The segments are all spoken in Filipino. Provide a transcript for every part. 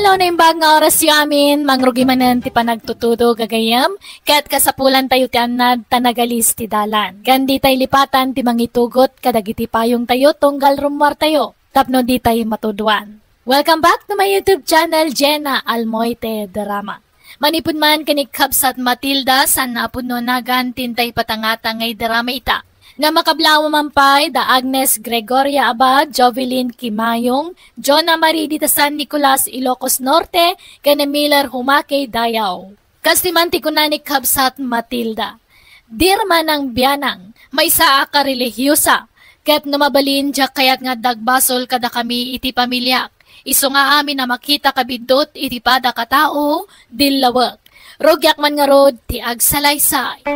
Tanaw na yung bag nga oras yu amin, mangrugi manan ti panagtutudo gagayam, kat kasapulan tayo ti anad tanagalis ti dalan. Gandi tayo lipatan ti mangitugot, kadagiti payong tayo, tunggal rumwar tayo, tapno di tayo matuduan. Welcome back to my YouTube channel, Jenna Almoite Drama. Manipod man kanik Kabsat Matilda, san napod no nagan tintay patangata ngay drama ita. Nga makablawa mampay da Agnes Gregoria Abad, Jovelyn Kimayong, Jonah Marie Dita San Nicolas Ilocos Norte, kane Miller Humake Dayaw. Kastimanti ko na ni Kabsat Matilda. Dirma ng biyanang, may saa ka relihiyosa, ket numabalin dya kayat nga dagbasol kada kami iti pamilyak. Iso nga amin na makita kabidot iti pada katao, dilawag. Rogyak man nga rod, ti agsalaysay.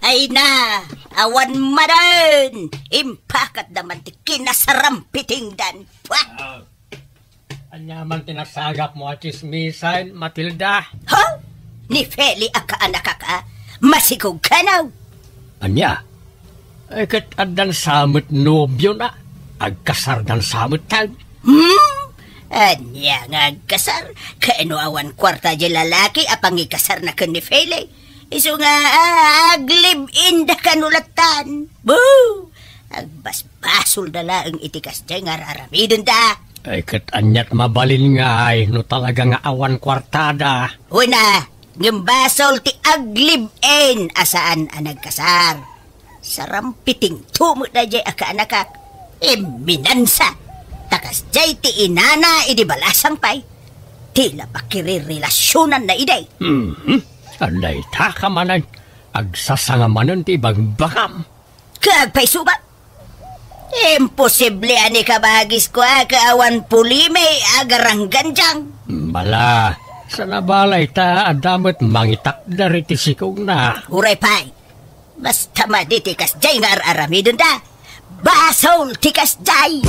Ay na, awan maran, impakat naman ti kinasarampiting dan. Anyaman tinasagak mo at chismisan, Matilda. Ha? Ni Feli anak ka, masikog ka na. Anya? Kat adan samot nobyo na, agkasar dan samot tag. Anya nga agkasar, kaano awan kwarta di lalaki apang ikasar na ka ni Feli. Iso nga, aglib-in da kanulatan. Boo! Agbasbasol na lang itikas dyan nga raramidin da. Ay, kat anyat mabalin nga ay, no talaga nga awan kwartada. Una, ngambasol ti aglib-in asaan ang nagkasar. Sarampiting tumot na dyan aka-anakak. Minansa. Takas dyan ti inana idibalasang pay. Tila pakirirelasyonan na iday. Anday takamanan, agsasangamanan ti ibang bakam. Kagpay suba? Imposible ani kabagis ko kaawan pulime agarang ganjang. Bala, sa nabalay ta adamot mangitak dari ti sikog na. Uray pay, basta maditikas jay nga aramidon da. Basol tikas jay.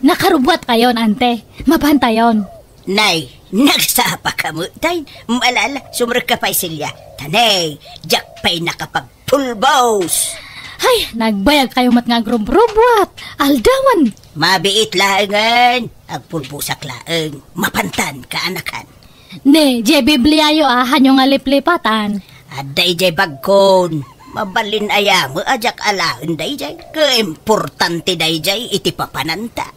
Nakarubwat kayon, ante. Mabantayon. Nay, nagsapa ka mo. Tay, malala, sumrek ka pa'y silya. Tanay, jak pa'y nakapagpulbos. Ay, nagbayag kayo mat nga grumbrubwat. Aldawan. Mabiit laangan. Agpulbusak laang. Mapantan ka anakan. Ne, je bibliayo hanyo nga liplipatan. Aday jay bagkon. Mabalin aya mo ajak alaan day jay. Kaimportante day jay iti papananta.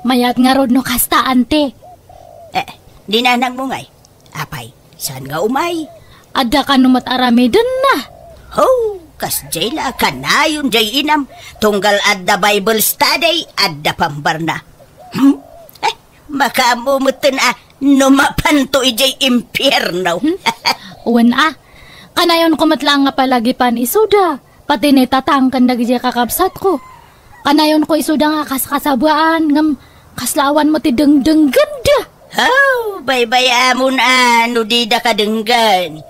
Mayat nga rod no kasta, ante. Dinanang mo ngay. Apay, saan nga umay? Ada ka numat aramidon na. Ho, kas jay la kanayon jay inam. Tunggal adda Bible study, adda pambarna. Makamumutin numapanto ijay impyerno. Uwan kanayon kumatlang nga palagipan isuda. Pati ni tatang kandag jay kakabsat ko. Kanayon ko isuda nga kaskasabaan ngam kaslawan mo ti dengdeng ganda. Oh, baybaya mo na no di da kadenggan.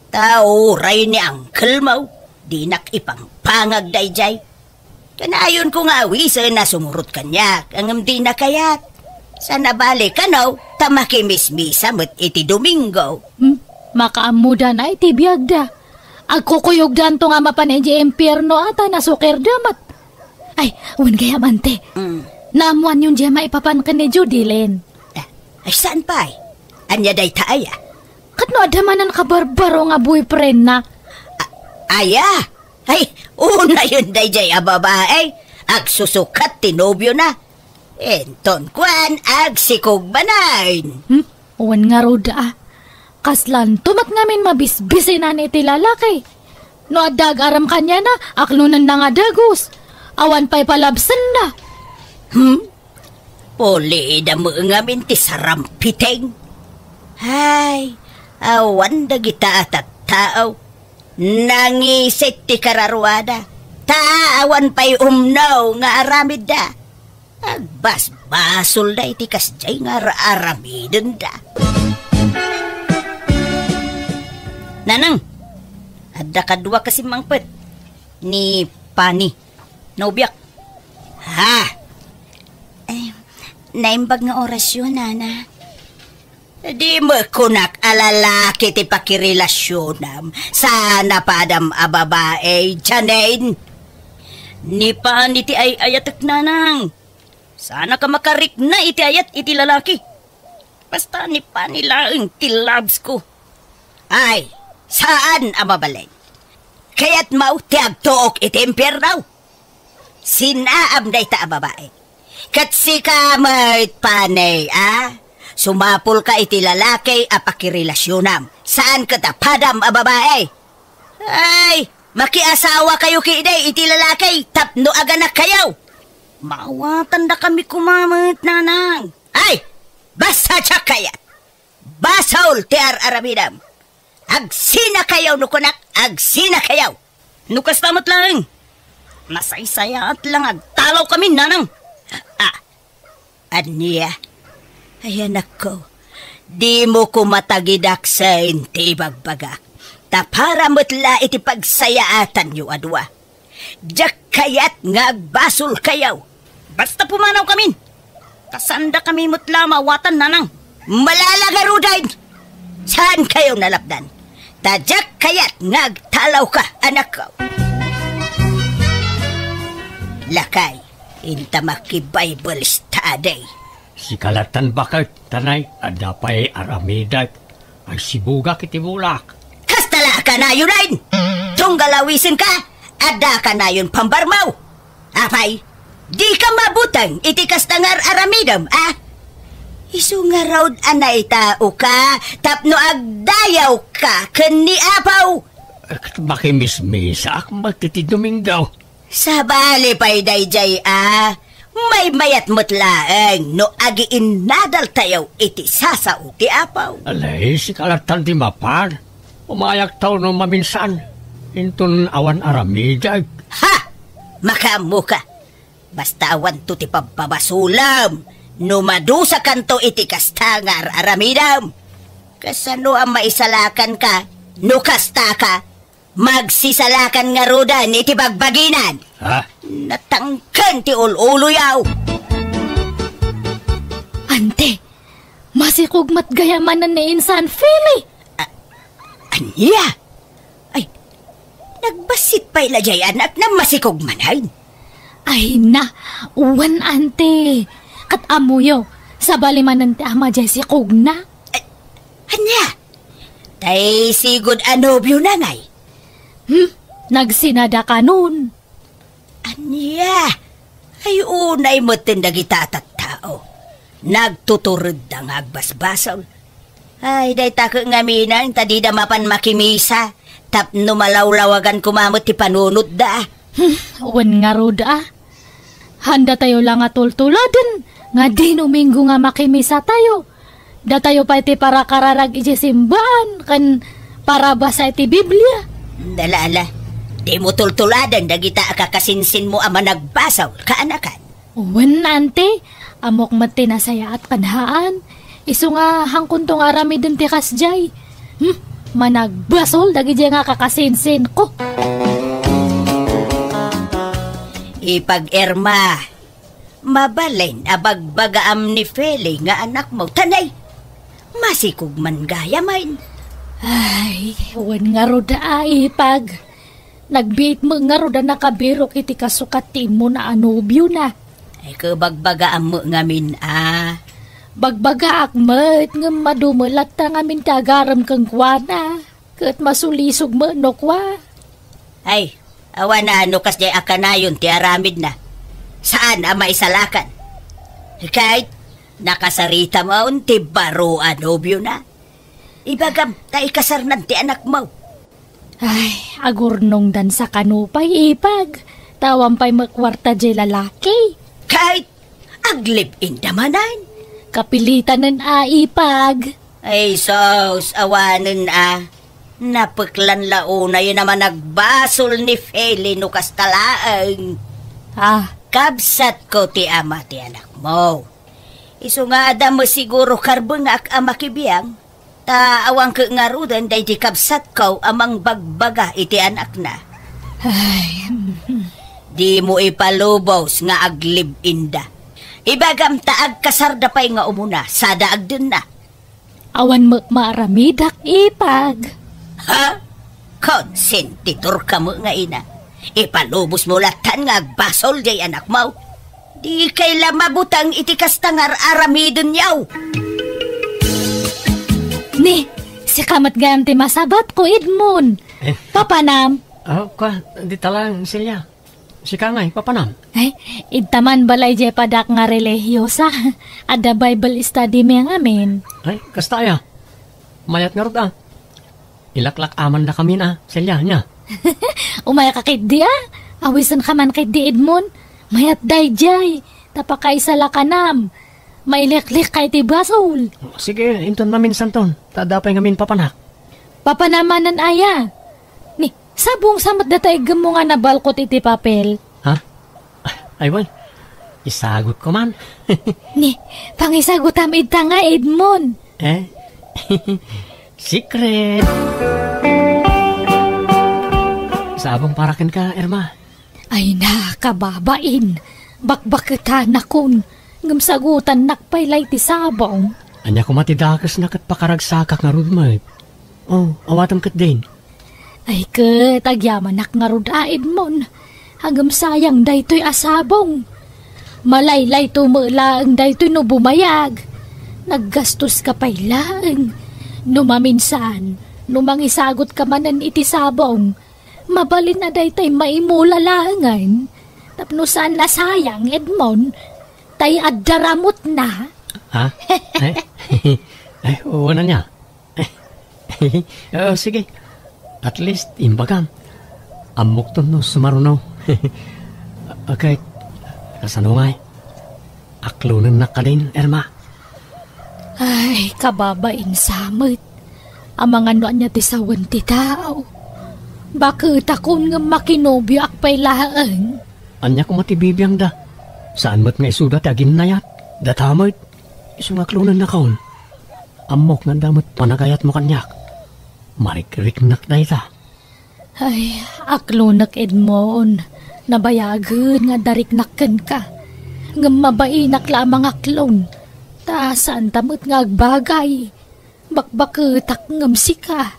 Tao ray ni Uncle mo. Di nak ipang pangag dayjay. Kanayon ko nga awisa na sumurot kanya. Ang di na kayat. Sana balik ka no, tamakimismisa mo't iti Domingo. Makaamuda na iti biyagda. Agkukuyog dan to nga mapaneji impyerno ata nasukir damat. Ay, uwan kaya mante. Naamuan yung diyama ipapan ka ni Judilyn. Ay, saan pa ay? Anya day taaya? Katno adamanan ka barbaro nga boyfriend na? Aya? Ay, una yun day jay ababae. Agsusukat tinobyo na. Enton kwan, agsikog banayn. Uwan nga roda Kaslan, tumat ngamin mabisbisinan iti lalaki. No adag aram kanya na, aklunan na nga dagos. Awan pa'y palabsan na. Puli da mo ngamin ti sarampiteng. Hay, awan da kita at tao. Nangisit ti kararwada. Taawan pa'y umnaw nga aramid da. Agbas-basol da iti kasjay nga aramidin da. Nanang, ada kadua kasi mangpet. Ni Pani. Naubyak. Ha? Naimbag nga orasyon, nana. Di mo kunak alalaki ti pakirelasyonam. Sana padam a babae, Janine. Ni pa iti ay ayatek nanang. Sana ka makarik na iti ayat iti lalaki. Basta ni pa nila ang tilabs ko. Ay, saan ang mabalay? Kaya't mau ti agtuok iti impyernaw. Sinaam na ita a babae. Kat si kamay panay, Sumapul ka iti lalaki a pakirelasyonam. Saan ka tapadam a babae? Ay, makiasawa kayo kiday iti lalaki, tapno aganak kayaw. Mawatan na kami kumamit, nanang. Ay, basta tsak kayat. Basaul ti aramidam. Agsina kayaw nukunak, agsina kayaw. Nukas tamot lang. Nasaysaya at lang agtalaw kami, nanang. Aniya. Ayan ako, di mo ko matagidak sa inti bagbagak. Tapara mo'tla iti pagsayaatan yu adwa. Diyak kayat nga agbasol kayaw. Basta pumanaw kami. Kasanda kami mo'tla mawatan nanang. Malalagarudain. Saan kayo nalapdan? Tadyak kayat nga agtalaw ka, anak ko. Lakay, inta maki-Bible study. Si kalatan bakit, tanay, adapay aramidat, ay sibuga kiti bulak. Kastala ka na yun rin! Tunggalawisin ka, ada ka na yun pambarmaw. Apay, di ka mabutang iti kastangar aramidam, Isu nga raw anay tao ka, tapno agdayaw ka, kani apaw. Makimismisa ak magtitiduming daw. Sabali pa'y dayjay, May mayat mutlaeng no agiin nadal tayo iti sasao ti apaw. Alay, si kalatan di mapar. Umayak tao no maminsan. Intun awan aramidag. Ha! Makamu ka. Basta awan to ti pababasulam. No madusa kanto iti kastangar aramidam. Kasano ang maisalakan ka, no kasta ka, magsisalakan nga rodan iti bagbaginan. Ha? Natangkan ti uluyaw. Ante, masikugmat gayamanan ni Insan Fili. Anya? Ay, nagbasit pa ilajay anak na masikugmanan. Ay na, uwan ante. Kat amuyo, sa balimanan ti ama jay sikog na. Anya? Tay sigod anobyo na ngay. Nagsinada ka nun. Anya? Ay unay mo tindag itatat tao. Nagtuturod ang agbasbasol. Ay, day tako nga minang, tadi da mapan makimisa. Tapno malawlawagan kumamot ti panunod da. Uwan nga roda. Handa tayo lang at tultuladan. Nga di numinggo nga makimisa tayo. Da tayo pa iti para kararag iti simbaan. Kan para basa iti Biblia. Dalaala, di mo tultuladan dagita akakasinsin mo ama nagbasaw kaanakan. Uwan ante, amok mati na saya at panhaan. Isu nga hangkuntong arami din ti kasjay. Managbasol dagi nga kakasinsin ko. Ipag-erma, mabalin abagbagaam ni Feli nga anak mo. Tanay, masikog man gaya main. Ay, uwan nga roda ipag. Nagbiit mo nga roda nakabirok iti kasukat ti mo na anobyo na. Ay kabagbagaam mo ngamin Bagbaga akmet nga madumulat ta ngamin kagaram kang kwana. Kat masulisog mo no kwa. Ay, awan na ano kas jay akanayon ti aramid na. Saan ang maisalakan? Kahit nakasarita mo ti baro anobyo na. Ibagam, ta ikasarnan ti anak mo. Ay, agurnong dan sa kanupay ipag. Tawampay makwarta jay lalaki. Kahit aglip-in damanan. Kapilitan ng aipag. Ay, sos, awanin Napaklan launa yun naman nagbasol ni Feli no kastalaang. Kabsat ko ti ama ti anak mo. Isu nga adam mo siguro karbengak ama kibiyang. Awang ke ngarudan day di kabsat ko amang bagbaga iti anak na. Ay. Di mo ipalubos nga aglib inda. Ibagam taag kasarda pa'y nga umuna, sada agdun na. Awan maaramidak ipag. Ha? Konsentitor ka mo nga ina. Ipalubos mo latan nga agbasol jay anak mo. Di kaila mabutang itikas tangar aramidon yaw. Ni, si kamat gayam ti masabat ko Edmond. Papanam. Di talang silya. Si Kangay, papanam. Ay, idtaman balay jay padak nga religyosa. Ada Bible study may ngamin. Ay, kasta ya. Mayat nga rod Ilaklak aman na kami na, silya niya. Umaya ka kay di Awisan ka man kay di Edmond. Mayat day jay. Tapakay sa lakanam. Mailiklik kay ti basol. Sige, inton mamin santon. Tadapay ngamin papanak. Papanamanan aya. Ni, sabong samat datay gamo nga nabalkot iti papel. Ha? Aywan, isagot ko man. Ni, pangisagot amid ta nga Edmond. Secret. Sabong parakin ka, Irma. Ay na, kababain. Bakbakitan akon. Ngamsagutan nakpaylay ti sabong. Anya ko matidakas na kat pakaragsakak nga rudmay. Awatam kat din. Ay kat, agyamanak nga rud Edmond. Hanggang sayang daytoy asabong. Malaylay tumulaang daytoy no bumayag. Naggastos ka paylaang. Numaminsan, numangisagot ka manan iti sabong. Mabalin na daytoy maimulalangan. Tapnusan na sayang, Edmond. Tay addaramot na. Ha? Ay, wala niya. Sige. At least, imbagam. Amok to no, sumarunaw. Okay. Kasanungay. Aklunan na ka din, Irma. Ay, kababain samit. Ang mga noan niya tisawan ti tao. Bakit akong nga makinobyo akpay laang? Anya ko matibibiyang da. Saan mat nga isuda ti agin nayat? Datamit. Isungaklunan na kaon. Amok nga damot panagayat mo kanyak. Marik-riknak na ita. Ay, aklunak Edmond. Nabayagan nga dariknakan ka. Nga mabainak lamang aklon. Taasan tamot nga agbagay. Bakbaketak ngamsi ka.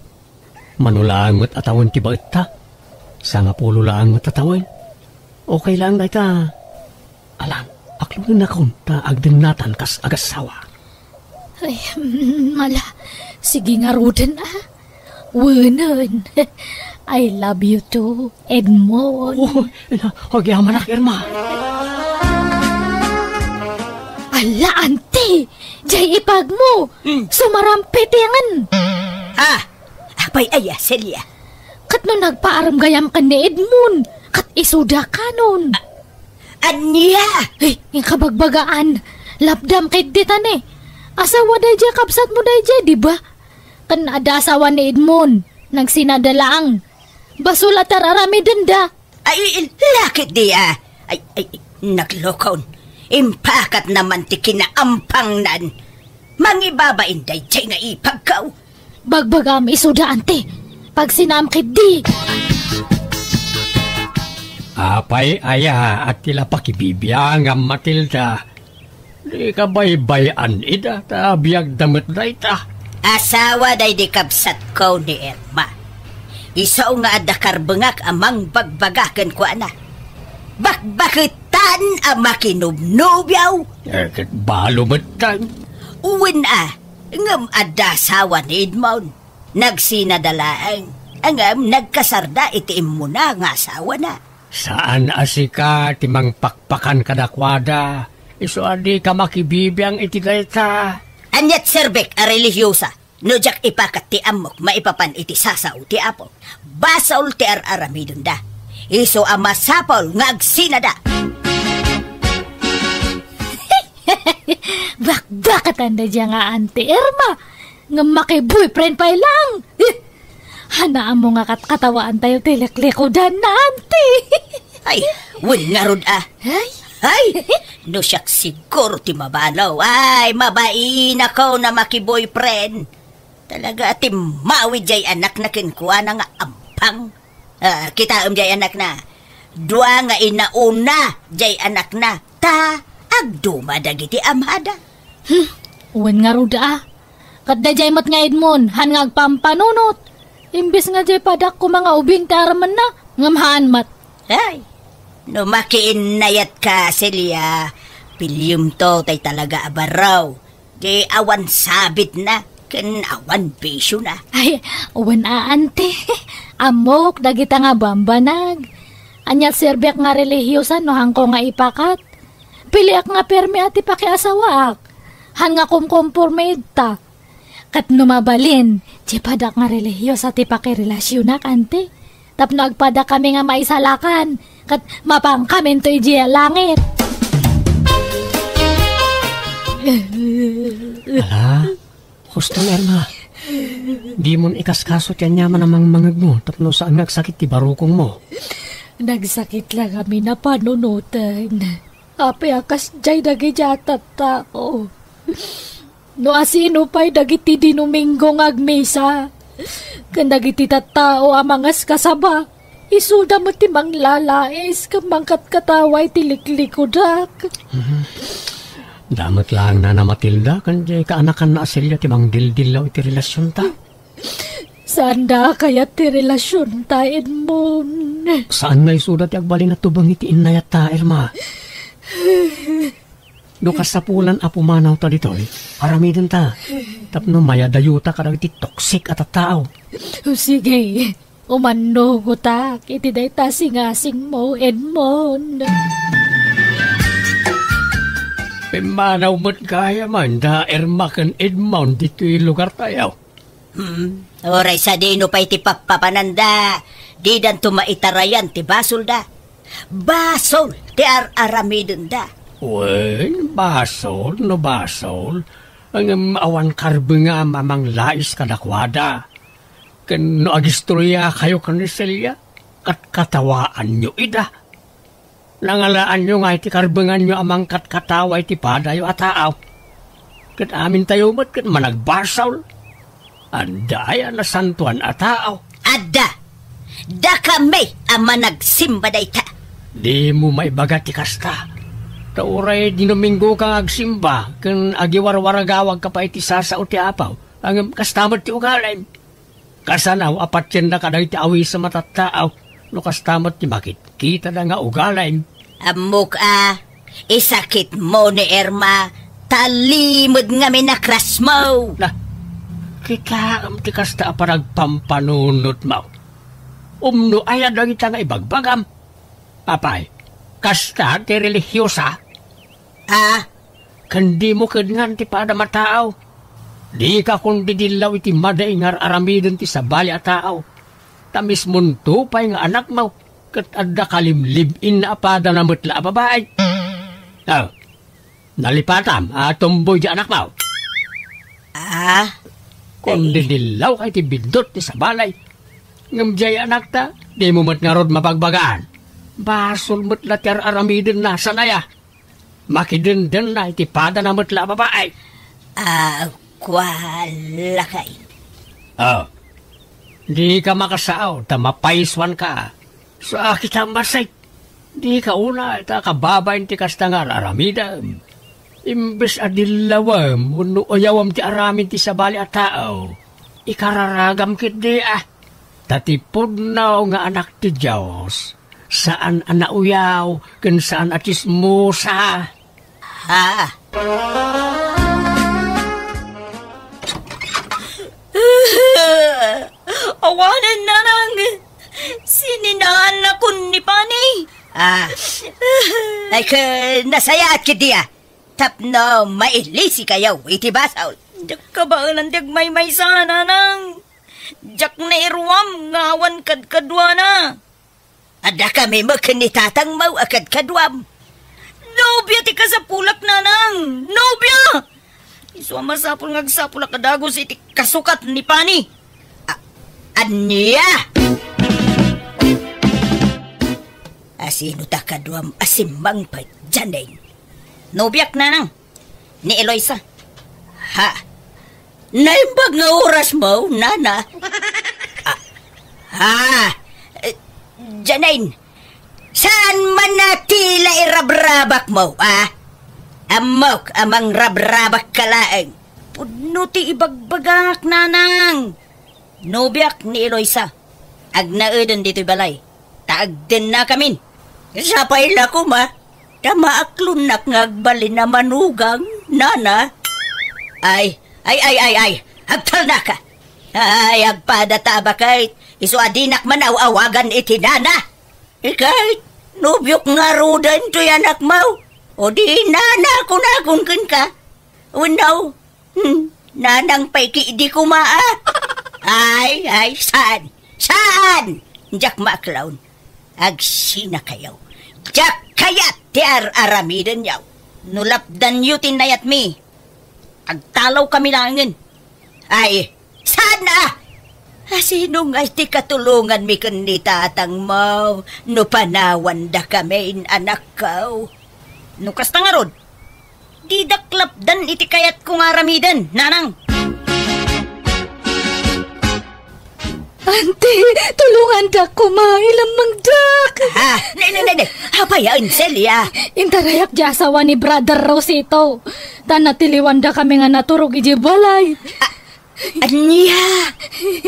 Manulaan mo't atawan ti bait ta. Sa nga pululaan mo't atawan. Okay lang na ita. Alam, aklunan na kaon ta agdeng natan kas agasawa. Ay, mala. Sige nga ruden Wunan. I love you too, Edmond. Huwag yaman ak, Irma. Ala, ante! Jay ipag mo! Sumarampit yan! Apay aya, Celia. Kat no nagpaaram gayam ka ni Edmond, kat isuda ka nun. Anya! Ay, yung kabagbagaan, lapdam kay ditan Asawa day jay, kapsat mo day jay, diba? Kan ada asawa ni Edmond, nagsinadalaang. Basulatar arami danda. Ay, lakit diya. Ay, naglokaon. Impakat naman ti kinaampang nan. Mangibabain day jay nga ipagkaw. Bagbagam isuda ante, pag sinamkit di. Apay aya at tila pakibibiyang ang Matilda. Di ka baybayan ida, tabiyag damit na ita. Asawa day di kabsat ko ni Irma. Isaw nga adakarbengak amang bagbagakan ko ana. Bakbakitan ang makinubnubyaw. Kat balo matang. Uwin ngam adasawa ni Edmond. Nagsinadalaang. Angam nagkasarda itiim mo na nga asawa na. Saan asika timang pakpakan kadakwada? Iso adi ka makibibiyang itidayta. Anyat serbek a religyosa. No jak ipakat ti amok maipapan iti sasaw ti apol. Basaul ti aramidon da. Iso ama sapol nga agsinada. Bakbakatan da dya nga ante Irma. Nga makiboyfriend pa lang. Hanaan mo nga katkatawaan tayo tilaklikodan na ante. Ay, win nga rod Ay, no siyak siguro ti mabalaw. Ay, mabain ako na makiboyfriend. Talaga ati mawi jay anak na kinkuha na nga ampang. Kita jay anak na. Dua nga inauna jay anak na. Ta, agduma dagiti amada. Uwan nga ruda Kat da jay mat nga Edmond, han nga agpampanunot. Imbis nga jay padak ko mga ubing taraman na, ngamhaan mat. Ay, no makiinayat ka, Celia. Pilyum to tay talaga abaraw. Di awan sabit na, ken awan bisyo na. Ay, uwan ante. Amok, dagita nga bambanag. Anyat serbyak nga relihiyosan no hangko nga ipakat. Piliak nga permi ati pakiasawaak. Han nga kumkompormaid ta. Kat numabalin, di padak nga relihiyos ati pakirelasyonak ante. Tapno agpada kami nga maisalakan. Kat mapang kami to'y diya langit. Ala, gusto na Erma. Di mo ikaskaso tiyan yaman namang mangag mo tapno saan nagsakit ti barukong mo. Nagsakit lang kami na panunutan. Ape akas jay dagijatat tao. No asino pa'y dagiti dinuminggo agmisa. Kan dagiti tattao amangas kasaba. Isuda mo ti manglalais kamangkat kataway tiliklikod. Damat lang na Matilda, kanjay kaanakan na asilya ti mang dildilaw iti relasyon ta. Saan kaya ti relasyon ta, Edmond? Saan nga isudat ti agbalin na tubang iti inayat ta, Irma? Do kasapulan apumanaw ta ditoy, aramidin ta. Tapno mayadayuta karag iti toksik at tao. Sige, umano ko ta, iti day ta singasing mo, Edmond. Manaw mo't kaya man da Irma ken Edmond dito'y lugar tayo. Oray sa dino pa'y ti papapananda. Di dan tumaitarayan ti basol da. Basol ti aramidon da. Wen, basol no basol. Ang awan karbe nga mamang lais kadakwada. Ken no agistorya kayo kaniselya kat katawaan nyo ida. Nangalaan nyo nga iti karbengan nyo amang katkatawa iti padayo at taaw. Kat amin tayo mat kat managbasaw. Andaya na santuan at taaw. Adda! Da kami ang managsimba day ta. Di mo maibagat ti kasta. Tauray dinuminggo kang agsimba. Kan agiwarwaragawag ka pa iti sasa o ti apaw. Ang kastamad ti ugalay. Kasanaw apat yan na kaday ti awi sa matataaw. No kastamot ti bakit kita na nga ugalay. Amok isakit mo ni Irma, talimod nga minakras mo. Na, kita am ti kasta paragpampanunot mo. Umno ayad lang ita nga ibagbagam. Apay, kasta ti religyosa. Kandi mo kadngan ti pada mataaw. Di ka kundi dilaw iti madaingar aramidon ti sabali at taaw. Tamis munto pa'y nga anak mo, kat adda kalimlibin na apada na mutla babae. Nalipatam, tumboy di anak mo. Kung dinilaw kay ti bindot ti sabalay. Ngamjay anak ta, di mo mat nga rod mapagbagaan. Basol mutla ti aramidin na sanaya. Makidindin na iti pada na mutla babae. Kwala kay. Di ka makasaaw, tamapaiswan ka. Sa kita masay, di ka una, ita kababayin ti kastangar aramida. Imbes adilawam, uno oyawam ti aramin ti sabali at tao. Ikararagam kit di Tatipod na nga anak ti Diyos. Saan anauyaw, kan saan atismusa. Awanan na nang sininaan na kun ni Pani. Ay nasaya at kidiya. Tapno mailisi kayaw iti basaw. Jak ka ba ang may sana nang jak na iruam ngawan kadkadwa na. Ada kami makanitatang mau akad kadwam. Nobya ti kasapulak na nang. Nobya! Isuama sapul ngagsapul akadagos iti kasukat ni Pani. Anya! Asino ta kadwam asimbang pa dyanin. Nobiyak na nang. Ni Eloisa. Naimbag nga oras mo, nana. Dyanin. Saan man natila irabrabak mo, Amok amang rabrabak kalaeng. Pudno ti ibagbagak nanang. Nobyak ni Eloisa. Agnaedon dito'y balay. Taag din na kamin. Sapay la ko ma. Tamaaklon ngagbalin na manugang, nana. Ay. Agtal na ka. Ay, agpadata ba kahit isuadinak man awagan iti nana. Kahit nubyok nga rudan to'y anak mau. O di nana ko na kung ka. Unaw. Nanang paiki di ko maa. Ay, saan? Jak maklawn. Agsina kayaw. Jak kayat tiar aramidan yaw. Nulapdan yu tinayat mi. Agtalaw kami langin. Ay, sana! Sino nga'y ti katulungan mi kundi tatang mo? No panawan da kami anak ko. No kasta nga rod. Di daklapdan iti kayat kong aramidan, nanang. Ante, tulungan da ko ilang mangdak. Ne. Hapayaan, Celia. Intarayak di asawa ni Brother Rosito. Tanatiliwan da kami nga naturog iji balay. Anya,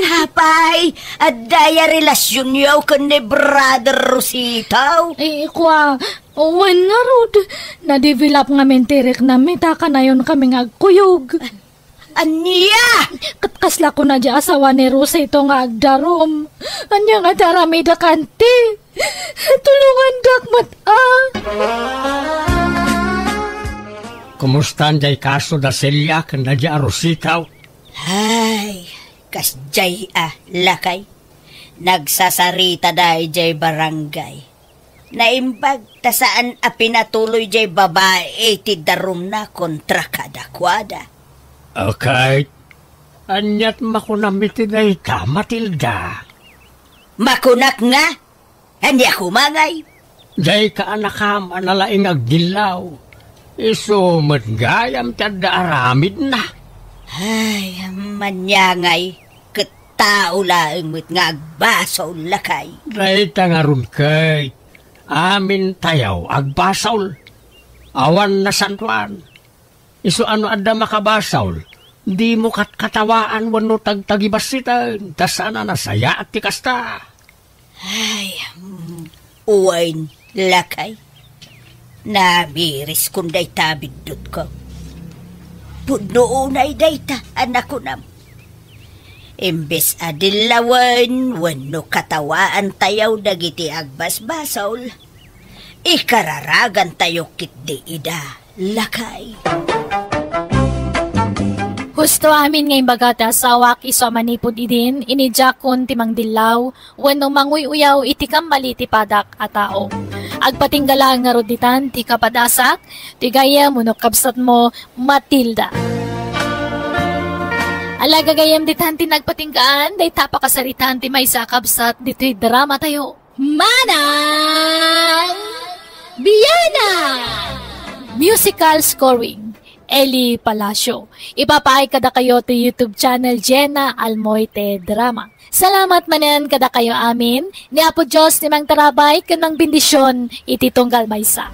hapay, adaya relasyon yaw ka ni Brother Rosito. Kwa, when nga rod, na-develop nga mentirek na mitaka na yun kami nga agkuyog. Anya! Katkasla ko na di asawa ni Rosito nga agdarom. Anya nga darami da kanti. Tulungan dakmat Kumusta anjay kaso da Celia kanda di Rositaw? Ay, kasjay lakay. Nagsasarita dahi jay barangay. Naimbag ta saan pinatuloy jay babae ti darum na kontra kadakwada. Okay. Anyat makunamiti na ita, Matilda. Makunak nga? Hindi ako mangay. Jay ka anakam analaing agdilaw. Iso matgayam tada aramid na. Ay, manyangay. Katao laing mo't nga agbasaw lakay. Dahita nga ron kay. Amin tayaw agbasaw. Awan na santuan. Iso ano adda makabasaw. Di mo katawaan wano tagtagibasitan. Tasana nasaya at tikasta. Ay, uwain lakay. Namiris kung day tabidot ko. Punoonay dayta, anak ko nam. Imbes adilawan, wano katawaan tayaw dagiti agbasbasaw. Ikararagan tayo kitdi ida, lakay. Gusto amin ngay bagata sawak iso manipod idin, inijakon timang dilaw, wano manguy-uyaw itikam maliti padak a tao. Agpatinggalaan nga roditan, ti kapadasak, ti gaya munokabsat mo, Matilda. Alagagayam ditan ti nagpatinggaan, day tapakasaritan ti may sakabsat, dito'y drama tayo. Manang Biyana! Musical scoring, Eli Palacio. Ipapaay kada kayo to YouTube channel Jenna Almoite Drama. Salamat manen kada kayo amin. Ni Apo Diyos ni Mang Tarabay kanang bendisyon iti tunggal maysa.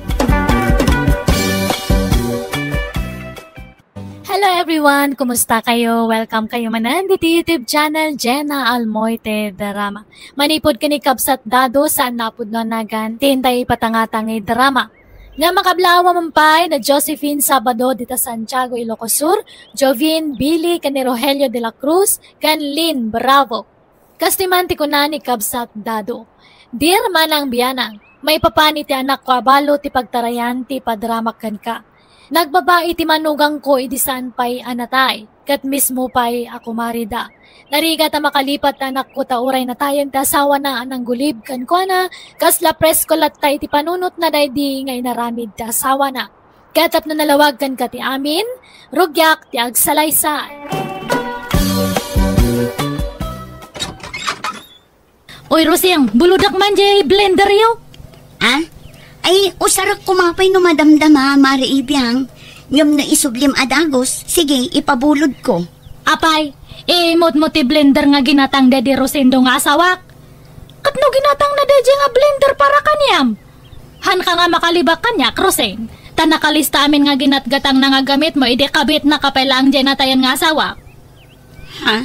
Hello everyone! Kumusta kayo? Welcome kayo manan dito YouTube channel Jenna Almoite Drama. Manipod ka ni Kabsat Dado saan napod na nagan tintay patangatangay drama. Nga makablawa mampay na Josephine Sabado dita Santiago, Ilocos Sur, Jovin Billy kani Rogelio de la Cruz, kan Lynn Bravo. Kastimanti ko na ni Kabsat Dado. Dear Manang Biyana, may papani ti anak ko abalo ti pagtarayan ti padramak kan ka. Nagbabae ti manugang ko idisan pay anatay, kat mismo pay ako marida. Nariga ta makalipat anak ko tauray na tayan ta asawa na anang gulib kan ko na, kasla presko latay ti panunot na daydi ngay naramid ta asawa na. Katap na nalawag kan ka ti amin, rugyak ti agsalaysa. Oy Rosing, buludak man jay blender yo. Ay, usarak kumapay no madamdama, Mari Ibiyang. Ngam na isublim adagos, sige, ipabulod ko. Apay, imot mo ti blender nga ginatang daddy Rosendo nga asawak. Kat no ginatang na daddy nga blender para kanyam. Han ka nga makalibak kanya, Roseng. Tanakalista amin nga ginatgatang na nga gamit mo, idi kabit na kapailang dyan natayan nga asawa. Ha?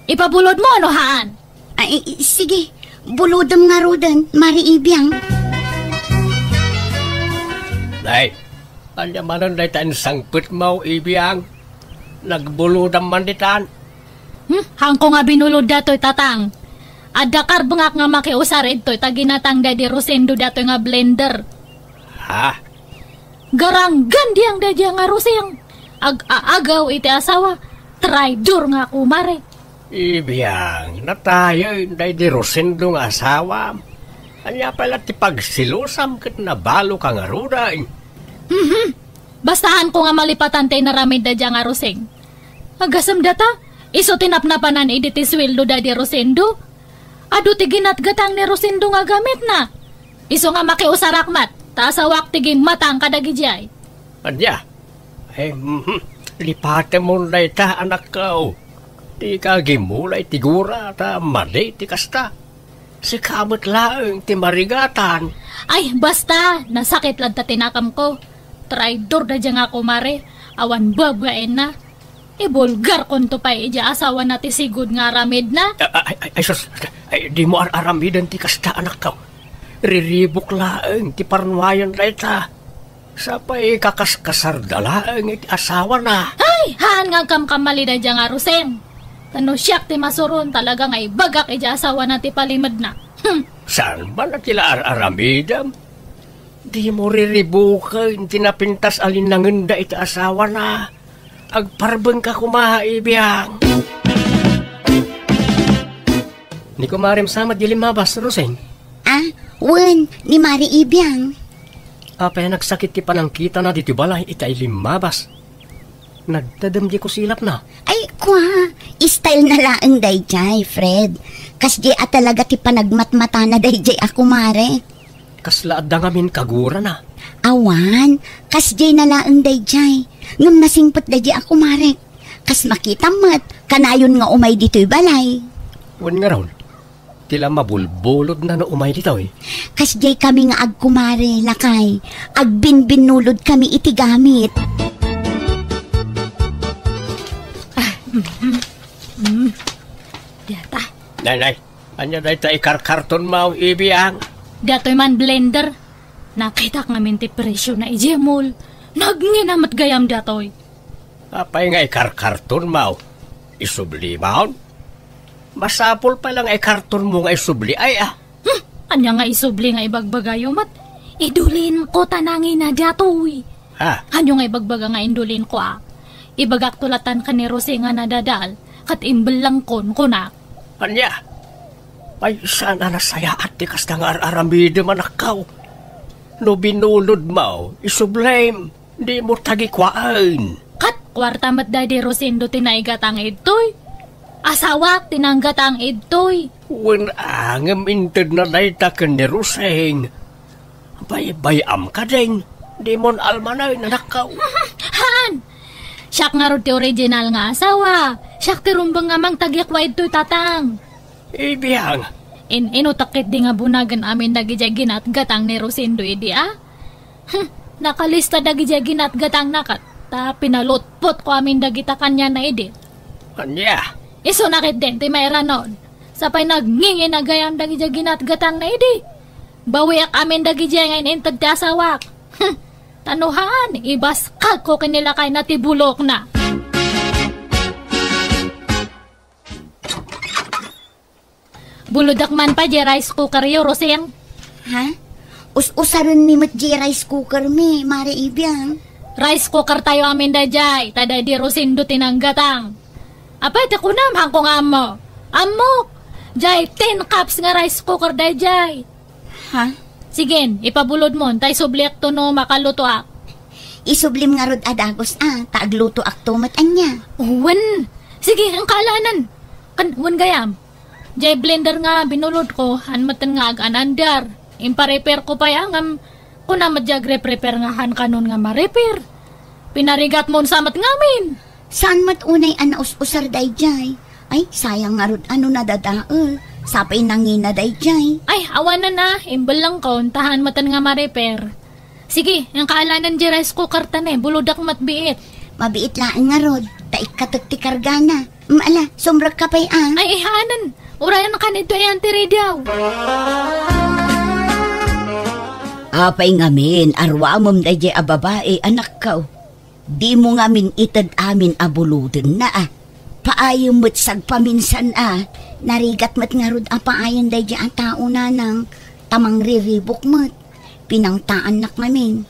Ipabulod mo, ano haan? Ay, sige. Bulodam nga rodan, Mari Ibiang. Day, manan day tayo sangpit mo, Ibiang. Nagbulodam man ditan. Hangko nga binulod dato'y tatang. Adakar bengak nga makiusar ito'y taginatang dadi Rosendo dato'y nga blender. Ha? Garanggan diyang dadi nga Roseng. Agaw iti asawa. Traidor nga kumare. Ibiang, natayo day di Rosendo nga asawa. Anya pala ti pagsilusam kat nabalo ka nga ruday. Bastahan ko nga malipatan tayo naramid dadi nga Roseng. Agasam data, iso tinapnapanan iditi sweldo dadi Rosendo. Ado ti ginatgatang ni Rosendo nga gamit na. Iso nga makiusarakmat, taasawak tiging matang kadagijay. Anya? Lipate mo na ita, anak ko. Di ka gimulay tigura ta mali ti kasta. Si kamot laeng ti marigatan. Ay, basta, nasakit lang ta tinakam ko. Traidor na dyan ako, mare. Awan babaen na. Ibulgar kon to pa ija asawa na ti sigud nga aramid na. Ay, sus, di mo aramidan ti kasta, anak ko. Riribok laeng ti parnuayan na ita. Sapay kakaskasardalaeng iti asawa na. Ay, haan nga kamkamali na dyan nga Roseng. Tano siyak ti masuron talaga nga ibagak ija asawa na ti palimad na. Saan ba na tila aramidam? Di mo riribukan, tinapintas alinanganda iti asawa na. Agparbeng ka kumaha, Ibiang. Ni kumarim sama di limabas, Roseng. Wen, ni Mari Ibiang. Apay nagsakit ti panangkita na dito balay itay limabas. Nagdadam di ko silap na. Ay, kwa, style na laang dayjay, Fred. Kas di talaga ti panagmatmata na dayjay ako, mare. Kasla adda ngamin kagura na. Awan, kas di na laang dayjay. Ngam nasingpot dayjay ako, mare. Kas makita mat, kanayon nga umay dito'y balay. Wan nga raw, tila mabulbulod na no umay dito eh. Kas di kami nga agkumare, lakay. Agbinbinulod kami iti gamit. Data. Nay, anya day ta ikarkarton mo, Ibiang. Dato'y man blender. Nakita ka ngamin ti presyo na ijemol. Nagnginamat gayam dato'y. Apay nga ikarkarton mo. Isubli mo? Masapol pa lang ikarton mo nga isubli ay Anya nga isubli nga ibagbagayo mat. Idulin ko tanangin na dato'y. Ha? Anyo nga ibagbaga nga indulin ko Ibagak tulatan ka ni Rose nga nadadal. Kat imbel lang kon kunak. Anya? Ay sana nasaya at di kas nga aramide manakaw. No binulod mo, isublame. Di mo tagikwaan. Kat kwarta mat dadi Rosendo tinaigat ang idtoy. Asawak tinanggat ang idtoy. Wen angam inted na dayta ka ni Roseng. Bayam ka din. Di mon almanay nanakaw. Han! Siyak nga ro ti original nga asawa. Siyak ti rumbang nga mang tagyakwa idtoy tatang. Ibiang. Inutakit di nga bunagan amin dagijay ginatgatang ni Rosendo idi Nakalista dagijay ginatgatang nakat. Ta pinalutpot ko amin dagita kanya na idi. Anya? Iso nakit din ti mayra noon. Sapay nagngingi na gayam dagijay ginatgatang na idi. Bawiak amin dagijay ngayon intag ti asawak. Tanuhan, ibaskag ko kanila kay natibulok na. Buludak man pa di rice cooker yo, Roseng. Ha? Usaron mi mat di rice cooker mi, Mari Ibiang. Rice cooker tayo amin dajay, tada di Rosendo tinanggatang. Apay, takunam, hangkong amo. Amok, jay, 10 cups nga rice cooker dajay. Ha? Sige, ipabulod mo, tay subliak to no makaluto Isublim nga rod adagos taagluto ak tumat anya. Wan, sige, ang kalanan. Wan gayam. Jay blender nga binulod ko, hanmatan nga ag-anandar. Impa-repair ko pa yang kung na madjag-repair nga han kanon nga ma-repair. Pinarigat mo samat ngamin. Saan mat unay anaus-usar dayjay? Ay, sayang nga rod nadadaol. Sapay nangina dayjay. Ay, awan na, imbal lang ko, tahan matan nga ma-repair. Sige, ang kaalanan di rice cooker tanay, buludak matbiit. Mabiit laang nga rod, taik katak ti kargana. Ala, sumrag ka pa'y ah. Ay, ihanan. Urayan ka nito ay antirediaw. Apay ngamin, arwamom da di a babae, anak ka. Di mo ngamin itad amin abuludin na ah. Paayong mo't sagpaminsan ah. Narigat mo't nga rod apaayon da di a tao na nang tamang riribok mo't. Pinangtaan nak ngamin.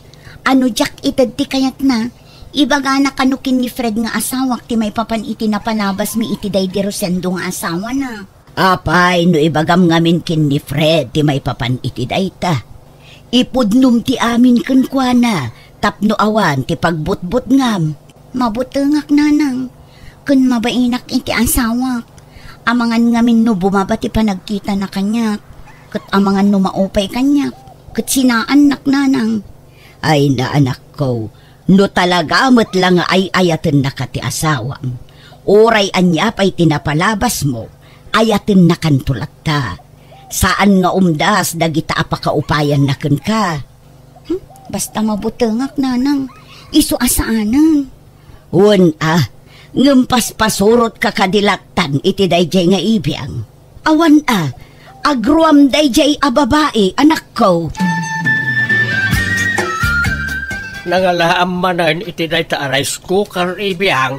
Ano jak itad ti kayat na. Ibaga na kanukin ni Fred nga asawak ti may papan iti na panabas mi iti day di Rosendo nga asawa na. Apay, no ibagam ngamin kin ni Fred ti may papan iti day ta. Ipudnum ti amin kunkwana, tapno awan ti pagbutbut ngam. Mabutengak nanang, kun mabainak iti asawak. Amangan ngamin no bumaba ti panagkita na kanyak, kat amangan no maupay kanyak, kat sinaan nak nanang. Ay na anak ko, no talaga mo't lang ay ayaten na ka ti asawam. Oray anya pa'y tinapalabas mo, ayaten na kantulat ta. Saan nga umdas dagita apakaupayan na kun ka? Basta mabutengak nanang, iso asaanan. Wan ngempas pasurot ka kadilatan iti dayjay nga ibiyang. Awan agruam dayjay a babae, anak ko. Nangalaam manan iti day ta rice cooker ibiyang.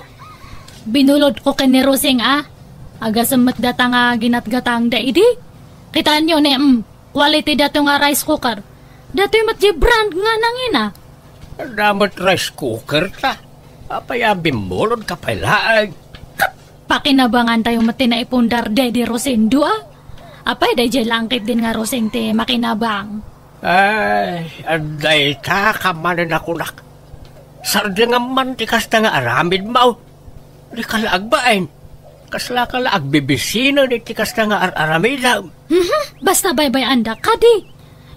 Binulod ko kay ni Rosing agasamat data nga ginatgatang da idi. Kitaan nyo quality dato nga rice cooker. Dato yung matji brand nga nangina. Damat rice cooker ta. Apaya bimulod ka pala. Pakinabangan tayo mati na ipundar Daddy Rosendo Apay day langkit din nga Roseng te makinabang. Ay, anday ta kamanan ako nak. Sarda nga man ti kasta nga aramid mau. Di kalaagbain. Kasla kalaag bibisino di ti kasta nga aramida. Basta baybay anda kadi.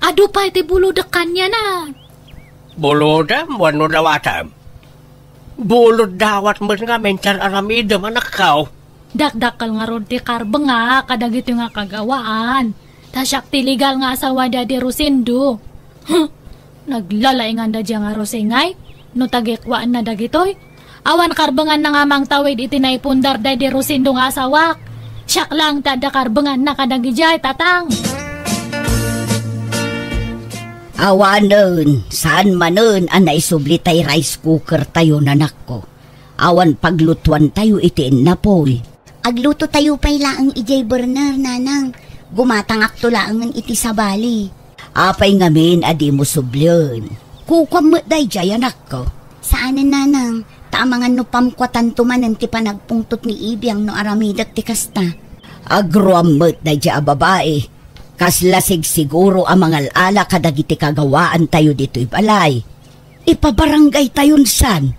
Ado pa iti buludak kanya na. Bulodam, wano dawatam. Bulod dawat mo nga mentar aramida manakaw. Dakdakal nga ron ti karba nga kadagito nga kagawaan. Tasyak ti legal nga asawa Daddy Rosendo. Naglalay nga da dya nga Rosengay. No tagikwaan na dagitoy. Awan karbangan na nga mang tawid iti na ipundar Daddy Rosendo nga asawak. Siyak lang tada karbangan na kadagijay tatang. Awanon, saan manon anay sublitay rice cooker tayo nanak ko. Awan paglutuan tayo itiin na po'y. Agluto tayo pa'y laang ijay burner, nanang. Gumatangak to laangan iti sabali. Apay ngamin adi mo sublyon. Kukwam mo day jay anak ko. Saanan, nanang? Taamangan no pamkwatan tumanan ti panagpungtot ni Ibiyang no aramidak ti kasta. Agruam mo day jay babae. Kaslasig siguro ang mga ala kadagiti kagawaan tayo dito'y balay. Ipabarangay tayon san.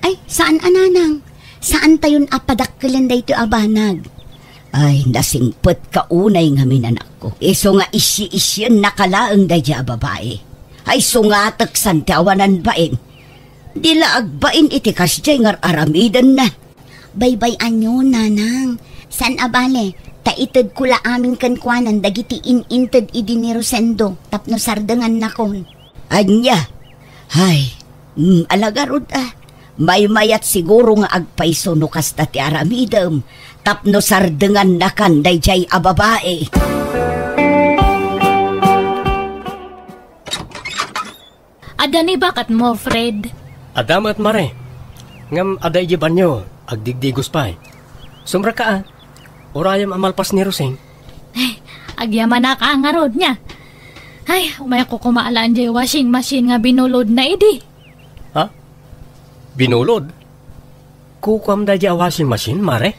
Ay, saan ananang? Saan tayon apadakkilan da ito abanag? Ay, nasingpet kaunay nga minanak ko. Iso nga isyi-isyan nakalaang da dya babae. Ay, sungatak san tiawanan bain. Dila agbain iti kasjay ngar aramidan na. Baybay anyo, nanang. San abale? Taitad kula amin kankwanan dagiti in-inted idi ni Rosendo tapno sardangan na kon. Anya? Hay, alagarod May mayat siguro nga agpaiso no kasta ti aramidam tapno sardangan na kan dayjay a babae. Adani bakat mo, Fred? Adamat mare. Ngam aday jiban nyo, agdigdigos pa'y. Sumra ka Urayam amalpas ni Roseng. Ay, agyaman na ka nga rod niya. Ay, umay ako kumaalaan dyan washing machine nga binulod na idi. Ha? Binulod? Kukwam da dyan washing machine, mare?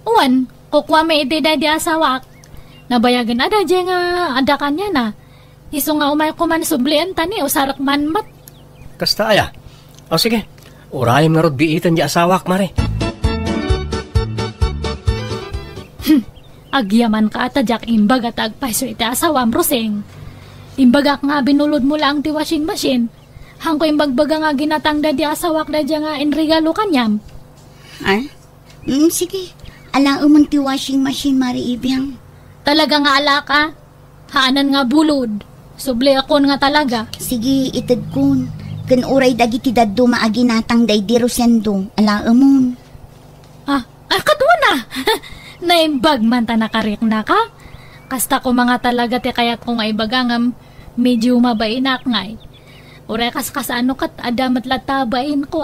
Uwan, kukwa may iti da dyan asawak. Nabayagan ada dyan nga adakan niya na. Iso nga umay kuman sublian tani o sarak manmat. Kasta aya. O sige, urayam nga rod biitan dyan asawak, mare. Agyaman ka atadyak imbag at agpaiso iti asawam Roseng. Imbagak nga binulod mo lang ti washing machine. Hangko imbagbaga nga ginatang da di asawak da dya nga inregalo kanyam. Ay? Sige. Alaang ti washing machine, Mari Ibiyang. Talaga nga ala ka. Haanan nga bulod. Subli akon nga talaga. Sige, itad kun. Kan uray dagiti daddo maaginatang day di Rosendo. Alaamon. Katuwa na. Naimbag man ta nakarik na ka. Kasta ko mga talaga ti kayat ko nga ibagangam medyo mabainak ngay. Uray kas ano kat adamat latabain ko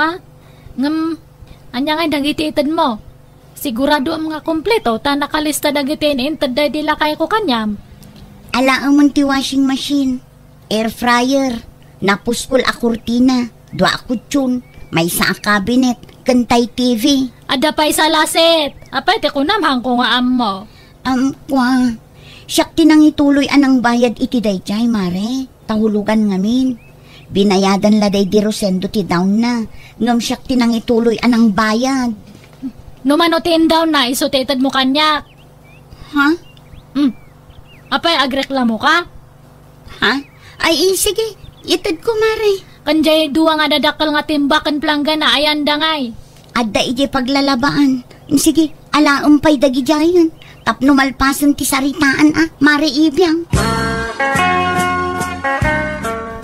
Ngam, anya nga dagiti itad mo. Sigurado ang mga kompleto ta nakalista dagiti intad day dila kay ko kanyam. Alaamon ti washing machine. Air fryer. Napuskol a kurtina. Dua a kutsyon. May sa cabinet. Kantay TV. Ada pa isa lasit. Apay ti kunamhang ko nga ammo. Kwa. Siyak tinang ituloy anang bayad iti dayjay, mare. Tahulugan ngamin. Binayadan la day di Rosendo ti down na. Ngam siyak tinang ituloy anang bayad. Numanotin daw na isutitad mo kanyak. Ha? Apay agreklamo ka? Ha? Ay, sige. Itad ko, mare. Kanjay duwa nga dadakal nga timbakan plangga na ayan dangay. Adda iti paglalabaan. Sige, alaumpay dagi jayan. Tapno malpasan ti saritaan mare ibiyang.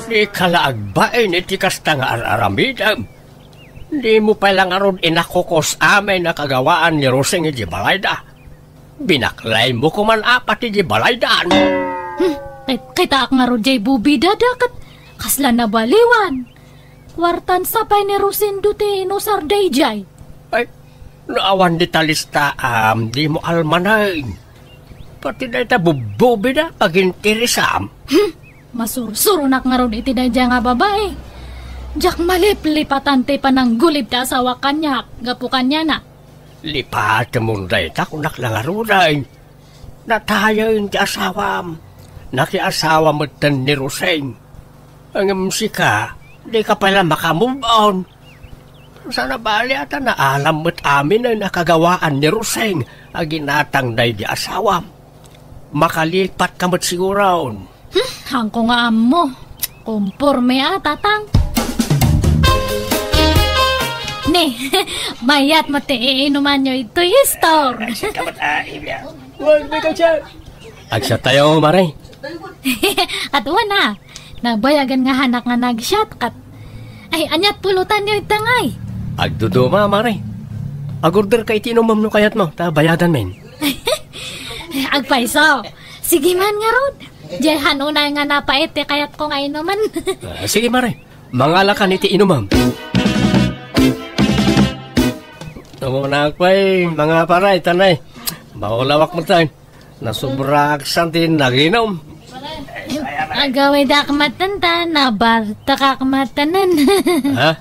Di kalaagbain iti kasta nga araramidam. Di mo palang aron inakukos amay na kagawaan ni Roseng iti balayda. Binaklay mo kuman apat iti balaydaan. Kita ak nga ro jay bubida dakat. Kasla na baliwan. Kwartan sapay ni Rosendo ti inusar day jay. Ay, naawan di talista di mo almanay. Pati na ita bububi na pagintirisam. Masursuro nak nga ron iti day nga babae. Jak malip-lipatan ti pananggulib ti asawa kanyak. Gapu kanya na. Lipat mo day ta kung naklangarunay. Natayain ti asawam. Nakiasawa mo tan ni Roseng. Ang musika, di ka pala makamove on. Sana bali ata na alam mo't amin ay nakagawaan ni Roseng ang ginatang day di asawam. Makalipat ka mo't siguraon. Hangko nga amo. Kumporme tatang. Ne, mayat mati iinuman nyo ito histor. Kamat ibya. Huwag may ka siya. Agsa tayo, Maray. At na. Nabayagan nga hanak nga nag-shotcut. Ay, anyat pulutan niyo itangay. Agduduma, Maray. Agorder ka itinumam no kayat mo, ta bayadan men. Agpaiso. Sige man nga ron. Diyan una nga napait kayat ko nga inuman. Sige, Maray. Mangalakan iti inumam. Tumunakpay, mga paray, tanay. Maulawak mo tayo. Nasubrak santin naginom. Agawid akmatan ta, nabarta kakmatanan. Ha?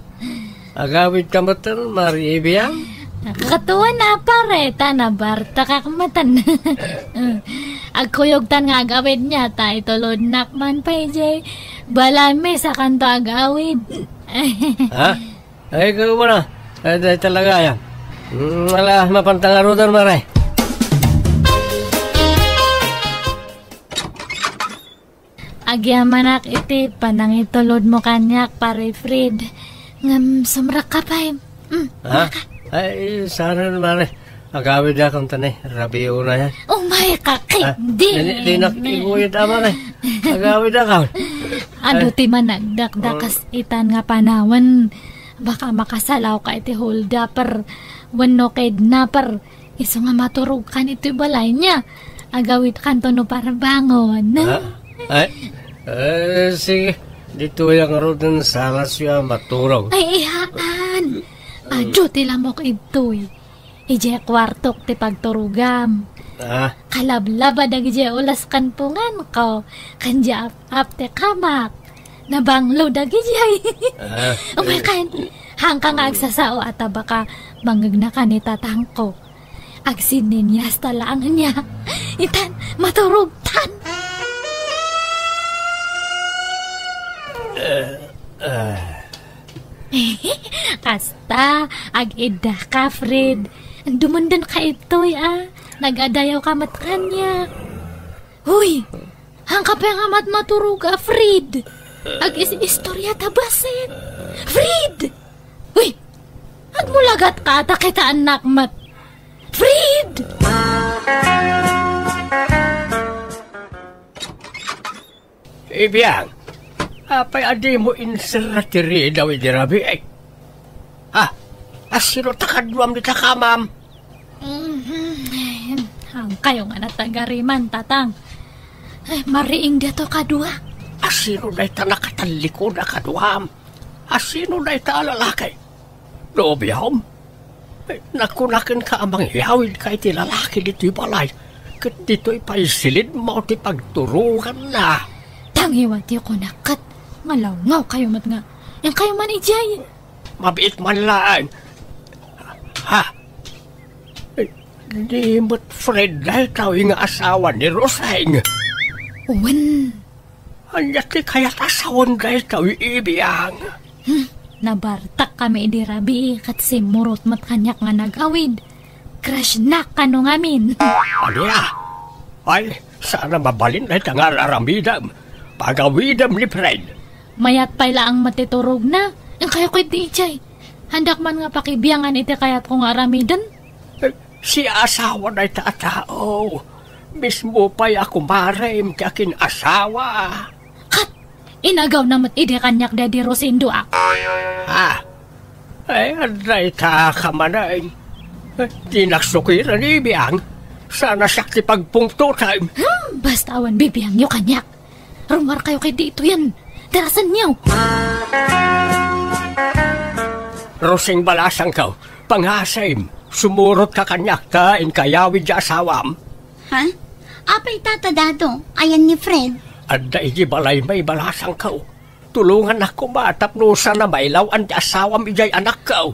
Agawid kamatan, maribiyang? Nakakatuwa na pareta, nabarta kakmatan. Agkuyog tan nga agawid niya, ta itulod nakman pa jay. Balame sa kanto agawid. Ha? Ay, ikaw mo na. Ay, talaga yan. Wala, mapantangarudan, Maray. Agyamanak iti, panangitulod mo kanyak, pare Fred. Ngam, sumrak ka pa Ha? Ay, sana naman agawid akong tanay. Rabi una yan. Oh my kakit, Di nakikuyod naman agawid akong. Ano ti man nagdakdakas itan nga panawan. Baka makasalaw ka iti hold upper. Wano kidnapper. Iso nga maturog ka nito balay niya. Agawid kanto no para bangon. Ay, sige. Dito yung rodan sa rasya maturog. Ay, ihaan. Adyo ti lamok ito'y. Ije kwartok ti pagturugam. Kalablaba dag ije ulas kanpungan ko. Kanja ap te kamak. Nabanglo dag ije. Umakan. Hangkang agsasao at baka manggagna ka ni tatangko. Agsinin niya sa talangan niya. Itan, maturugtan. Kasta, ag-ida ka, Fred. Dumundan ka ito'y, Nag-adayaw ka matkanya. Huy, hangka pa nga maturog, Fred. Ag-istorya tabasin. Fred! Huy, agmulagat ka, takita anak mat. Fred! Ibiyang, apay adi mo inseratiri daw idirabi ay. Asino takadwam di takamam? Ang kayo nga natagariman, tatang. Ay, mariing dito kadua. Asino na ita nakataliko na kadwam? Asino na ita lalaki? Lobiyam? Nakunakin ka amang hiyawid ka iti lalaki dito'y balay. Kat dito'y paisilid mo ti pagturukan na. Tangiwan tiyo ko nakat. Ngalaw kayo mat nga. Yang kayo man ijay. Mabiit man lang. Di mo't Fred dahil tao yung asawa ni Roseng. Uwan. Anyati kaya't asawan dahil tao yung ibiyang. Nabartak kami di rabi kat si murot mat kanyak nga nagawid. Crush na kano ngamin. Aniya? Ay, sana mabalin na itang araramidam. Pagawidam ni Fred. Mayat pala ang matiturog na. Ang kayo ko'y di ijay. Handak man nga pakibiyangan iti kayat kong aramidan. Si asawa na itatao. Mismo pa'y ako marim kakin asawa. Kat, inagaw namat iti kanyak dadi Rosindo ak. Ay, anday ta kamanay. Di naksukiran ibiyang. Sana sakti pagpungtutan. Basta awan bibiyang nyo kanyak. Rumar kayo kay dito yan. Darasan niyo. Roseng balasang ka, panghasayim, sumurot ka kanyak ka in kayawid di asawam. Ha? Apay tatadado, ayan ni Fred. Adda iji balay may balasang ka. Tulungan ako matapnusa na mailawan di asawam ijay anak ka.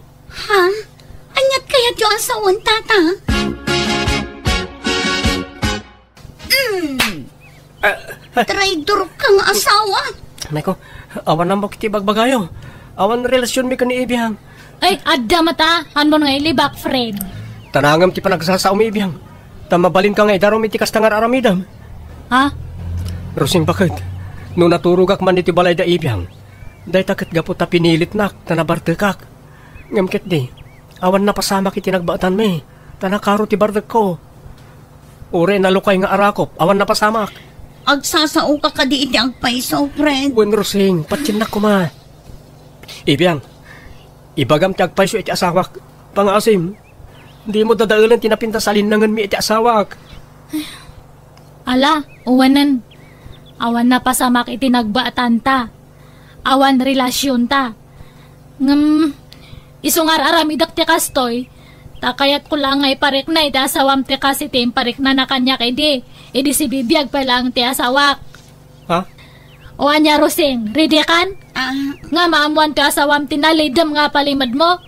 Ha? Anyat kaya di asawan, tata? Traidor kang asawa. Nako, awan na mo kiti bagbagayo. Awan relasyon mi ka ni ibiyang. Ay, adda mata. Ano nga ilibak, Fred? Tanangam ti panagsasaw mi ibiyang. Tamabalin ka nga idarom iti kastangar aramidam. Ha? Rosing bakit? No naturugak man iti balay da ibiyang. Day takit gapot ta pinilit nak, tanabartekak. Ngamkit di, awan na pasama kiti nagbaatan mi. Tanakaro ti bardak ko. Ure nalukay nga arakop, awan na pasamak. Agsasao ka kadi iti agpaisaw, Fred. Wen Rosing, patinak ko ma. Ibiyang, ibagam ti agpaiso iti asawak. Pangasim, di mo dadaulan tinapinta sa linangan mi iti asawak. Ala, uwanan. Awan na pasamak iti nagbaatan ta. Awan relasyon ta. Isungar aramidak ti kastoy. Takayat ko lang ay parik na iti asawam ti kasi ti parik na nakanya kay di. Idi si bibiyag pa lang ti asawak. Ha? O anya Rosing, ready kan? Nga maamuan ti asawam ti nalidam nga palimad mo?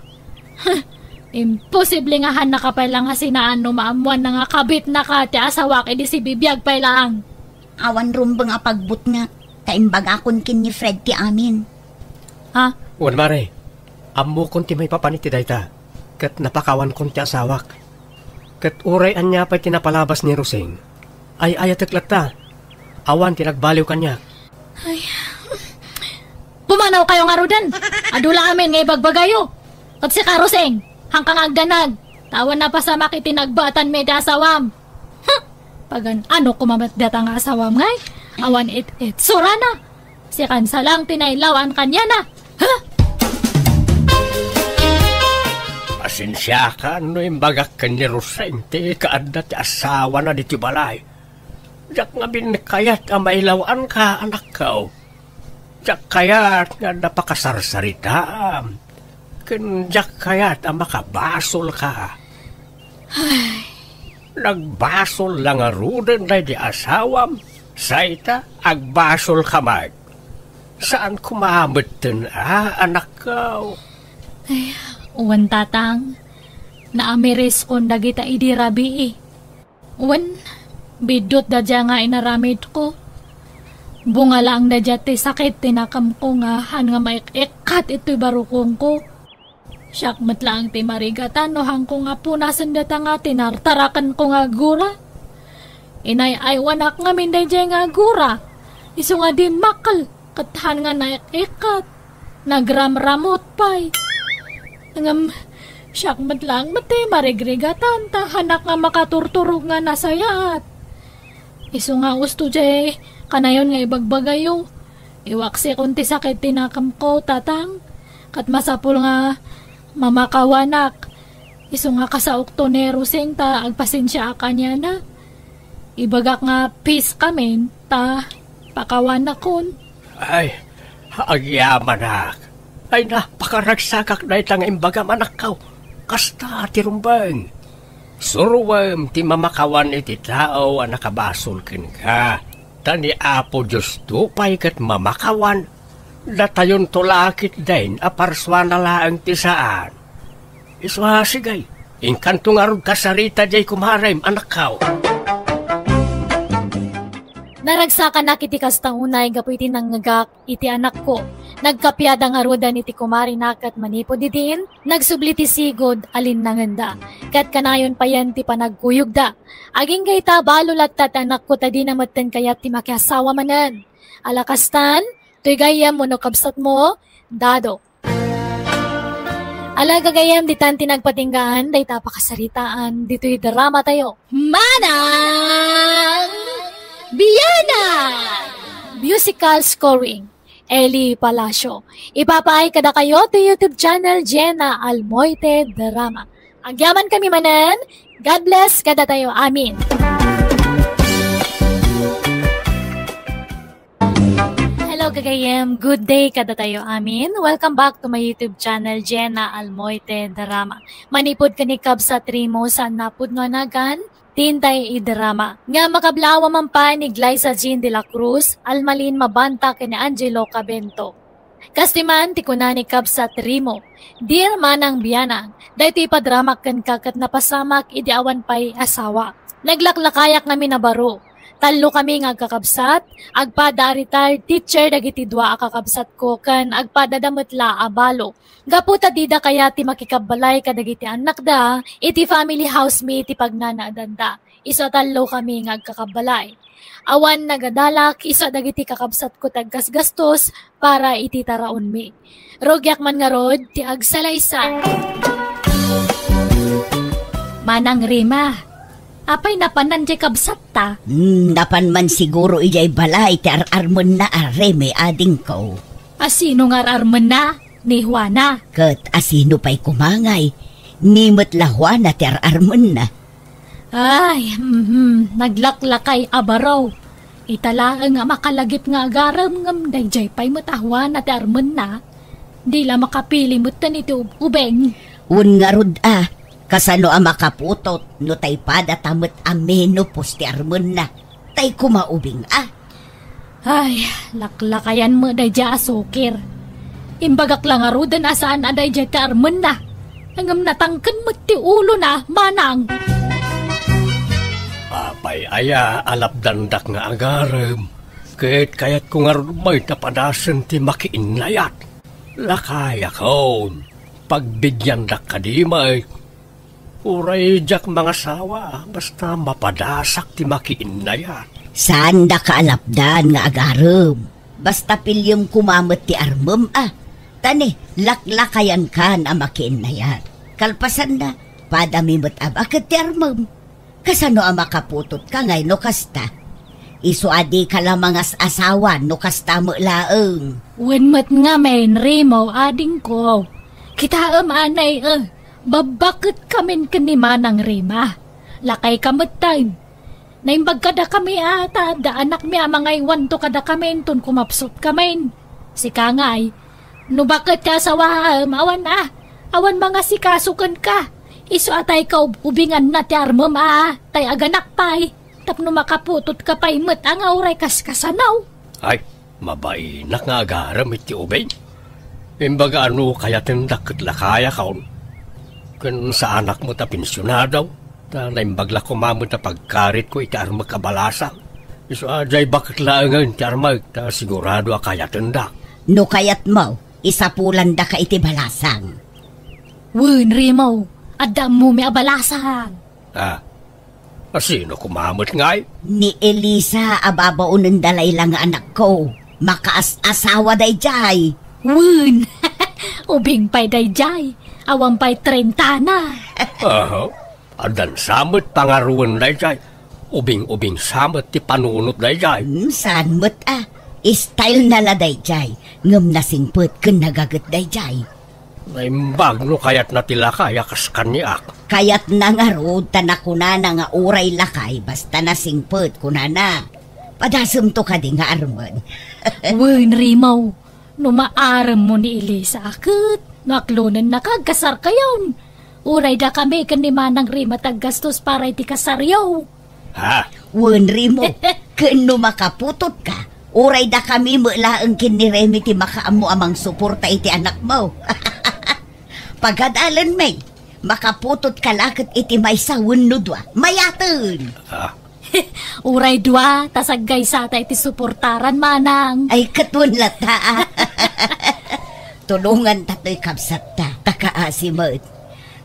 Imposible nga han nakapalang nga sinaan no maamuan na nga kabit na ka ti asawak idi si bibiyag pa lang. Awan rumbang apagbut nga. Kaimbagakon kin ni Fred ti amin. Ha? Wan mare, ammo kon ti may papaniti dayta. Kat napakawan kon ti asawak. Kat uray anya pa'y tinapalabas ni Rosing. Ay ayateklat ta. Awan tinagbaliw kanya. Ay. Pumanaw kayo nga rudan. Adula amin nga ibagbagayo. At si Karoseng, hangkang agdanag. Tawan na pa sa makitinagbatan may dasawam. Pagan ano kumamatdata nga asawam ngay. Awan it surana. Si kansa lang tinailawan kanya na. Pasensya ka no imbagak ka ni Roseng. Ti kaadda ti asawa na diti balay. Diyak nga binikayat ang mailawan ka, anak ka. Diyak kayat nga napakasarsarita. Diyak kayat ang makabasol ka. Nagbasol lang arudan na di asawam. Saita, agbasol ka mag. Saan kumamit din, anak ka? Ay, uwan tatang. Naamiris kong dagita idirabi Uwan, bidot da dya nga inaramid ko. Bunga lang da dya ti sakit tinakam ko nga han nga maikikat ito'y barukong ko. Syakmat lang ti marigatan no hang ko nga punasan data nga tinartarakan ko nga gura. Inay ay wanak nga minday dya nga gura. Iso nga di makal kathan nga naikikat. Nagramramot pa'y. Syakmat lang mati marigregatan tahanak nga makaturturog nga nasayat. Iso nga gusto jay, kanayon nga ibagbagayo. Iwaksi kunti sakit tinakam ko, tatang. Kat masapul nga mamakawanak. Iso nga kasaok to ni Ruseng ta agpasensya ka niya na. Ibagak nga peace kami ta pakawanak kon. Ay, agyaman ak. Ay napakaragsakak na itang imbaga manakaw. Kasta tirumbang. Suruwam ti mamakawan iti tao ang nakabasol ka. Tani apo Diyos tupay kat mamakawan. Datayon tulakit din aparswa na laang tisaan. Iswa sigay. Inkanto nga rog kasarita jay kumarem anakaw. Naragsakan na kiti kastang unay gapu iti nanggagak iti anak ko. Nagkapyada nga rodan iti kumari nakat manipod itin. Nagsubli ti sigod alin nanganda. Kat kanayon pa yan ti panagkuyog da. Aging gayta balulat tat anak ko tadi namatan kayat ti makiasawa manan. Alakastan, tuy gayam mo no kabsat mo, dado. Alagagayam ditan tinagpatinggaan, day tapakasaritaan, dito'y drama tayo. Manang Biyana! Musical scoring, Eli Palacio. Ipapaay kada kayo to YouTube channel Jenna Almoite Drama. Agyaman kami manan, God bless kada tayo, amin. Hello kagayem, good day kada tayo, amin. Welcome back to my YouTube channel Jenna Almoite Drama. Manipod ka ni Cub sa Trimo sa napod nga nagan, tintay i-drama. Nga makablawa man pa ni Glyza Jean de la Cruz, almalin mabanta ka ni Angelo Cabento. Kastiman ti kuna ni Cub sa Trimo, Dear Manang Biyana, dahi ipadramak kan kakat napasamak idiawan pa'y asawa. Naglaklakayak namin na baro. Talo kami nga kakabsat, agpada retired teacher dagiti dua kakabsat ko kan agpada dametla abalo. Gaputa dida kaya ti makikabalay kadagiti anak da, iti family housemate ti pagnanaadanda. Isa talo kami nga agkakabalay. Awan nagadalak, isa dagiti kakabsat ko taggasgastos para iti taraon mi. Rogyak man nga rod, ti agsalaysa. Manang Rima, apay napanan jay kabsat ta? Napan man siguro ijay balay ti ararmon na areme ading ko. Asino nga ararmon na? Ni Juana. Kat asino pa'y kumangay, nimot la Juana ti ararmon na. Ay, naglaklakay abaraw. Italaang nga makalagip nga agaram ngam dayjay pa'y matahwa na ti ararmon na. Di la makapili mo tan iti ubeng. Un nga rod kasano ang makaputot no tay pada tamot ameno pos ti ararmon na. Tay kumaubing Ay, laklakayan mo dayjay asukir. Imbagak lang arudan asaan aday jay ti ararmon na. Hangam natangkan mo ti ulo na, manang. Apay aya alapdandak nga agaram. Kayat kung arumay tapadasan ti makiinlayat. Lakaya kaon. Pagbigyan dak kadimay. Uray jak mga sawa. Basta mapadasak ti makiinlayat. Saan da kaalapdan nga agaram? Basta pilyong kumamot ti armom Tani, laklakayan kan ang makiinlayat. Kalpasan na, padamimot bakit ti armom. Kasano ang makaputot ka ngay no kasta? Isuadi ka lang mga asawa no kasta mo laeng. Wenmet nga men Rimo ading ko. Kita anay babakit kamin kanimanang Rima. Lakay kamot time. Naimbag kada kami ata da anak mi mga iwan to kada kamen tun kumapsot kamen. Si Kangay, no bakit ka asawa awan mga sikasukan ka. Isu atay ka ubingan na ti armom tay aganak pay. Tapno makaputot ka pay met ang auray kaskasanaw. Ay, mabainak nga agaram iti ubing. Imbaga ano kaya tindakit lakaya kaon. Kung sa anak mo ta pensyonadaw, ta naimbagla kumamot na pagkarit ko iti armag kabalasang. Isu ajay bakit laangan ti armag ta sigurado kaya tindak. No kayat mo, isapulan da ka iti balasang. Wen Rimo, adam mo may abalasan. Sino kumamot ngay? Ni Elisa ababaunan dalay lang anak ko. Makaas-asawa day jay. Wen, ubing pay day jay. Awang pay 30 na. Adan samot pangaruan day jay. Ubing-ubing samat ti panunot dayjay. Saan mo't style na la dayjay. Ngam nasingput kun nagagat dayjay. Ay bagno kayat na tila kaya kas kanyak. Kayat na nga rood tanakunana nga uray lakay basta nasingput kunana. Padasam to ka di nga arman. Wen Rimaw, numaaram mo ni Elisa akit. Naklunan na kagkasar kayon. Uray da kami kanimanang Rima taggastos para iti kasaryaw. Ha? Wenri mo, kano makaputot ka, uray da kami mulaang kiniremi ti makaamo amang suporta iti anak mo. Pagadalan may, makaputot ka lakit iti may sawun nudwa, mayatan. Ha? Uray dua, tasaggay sata iti suportaran manang. Ay katun lata. Tulungan tato'y kapsat ta, takaasimot.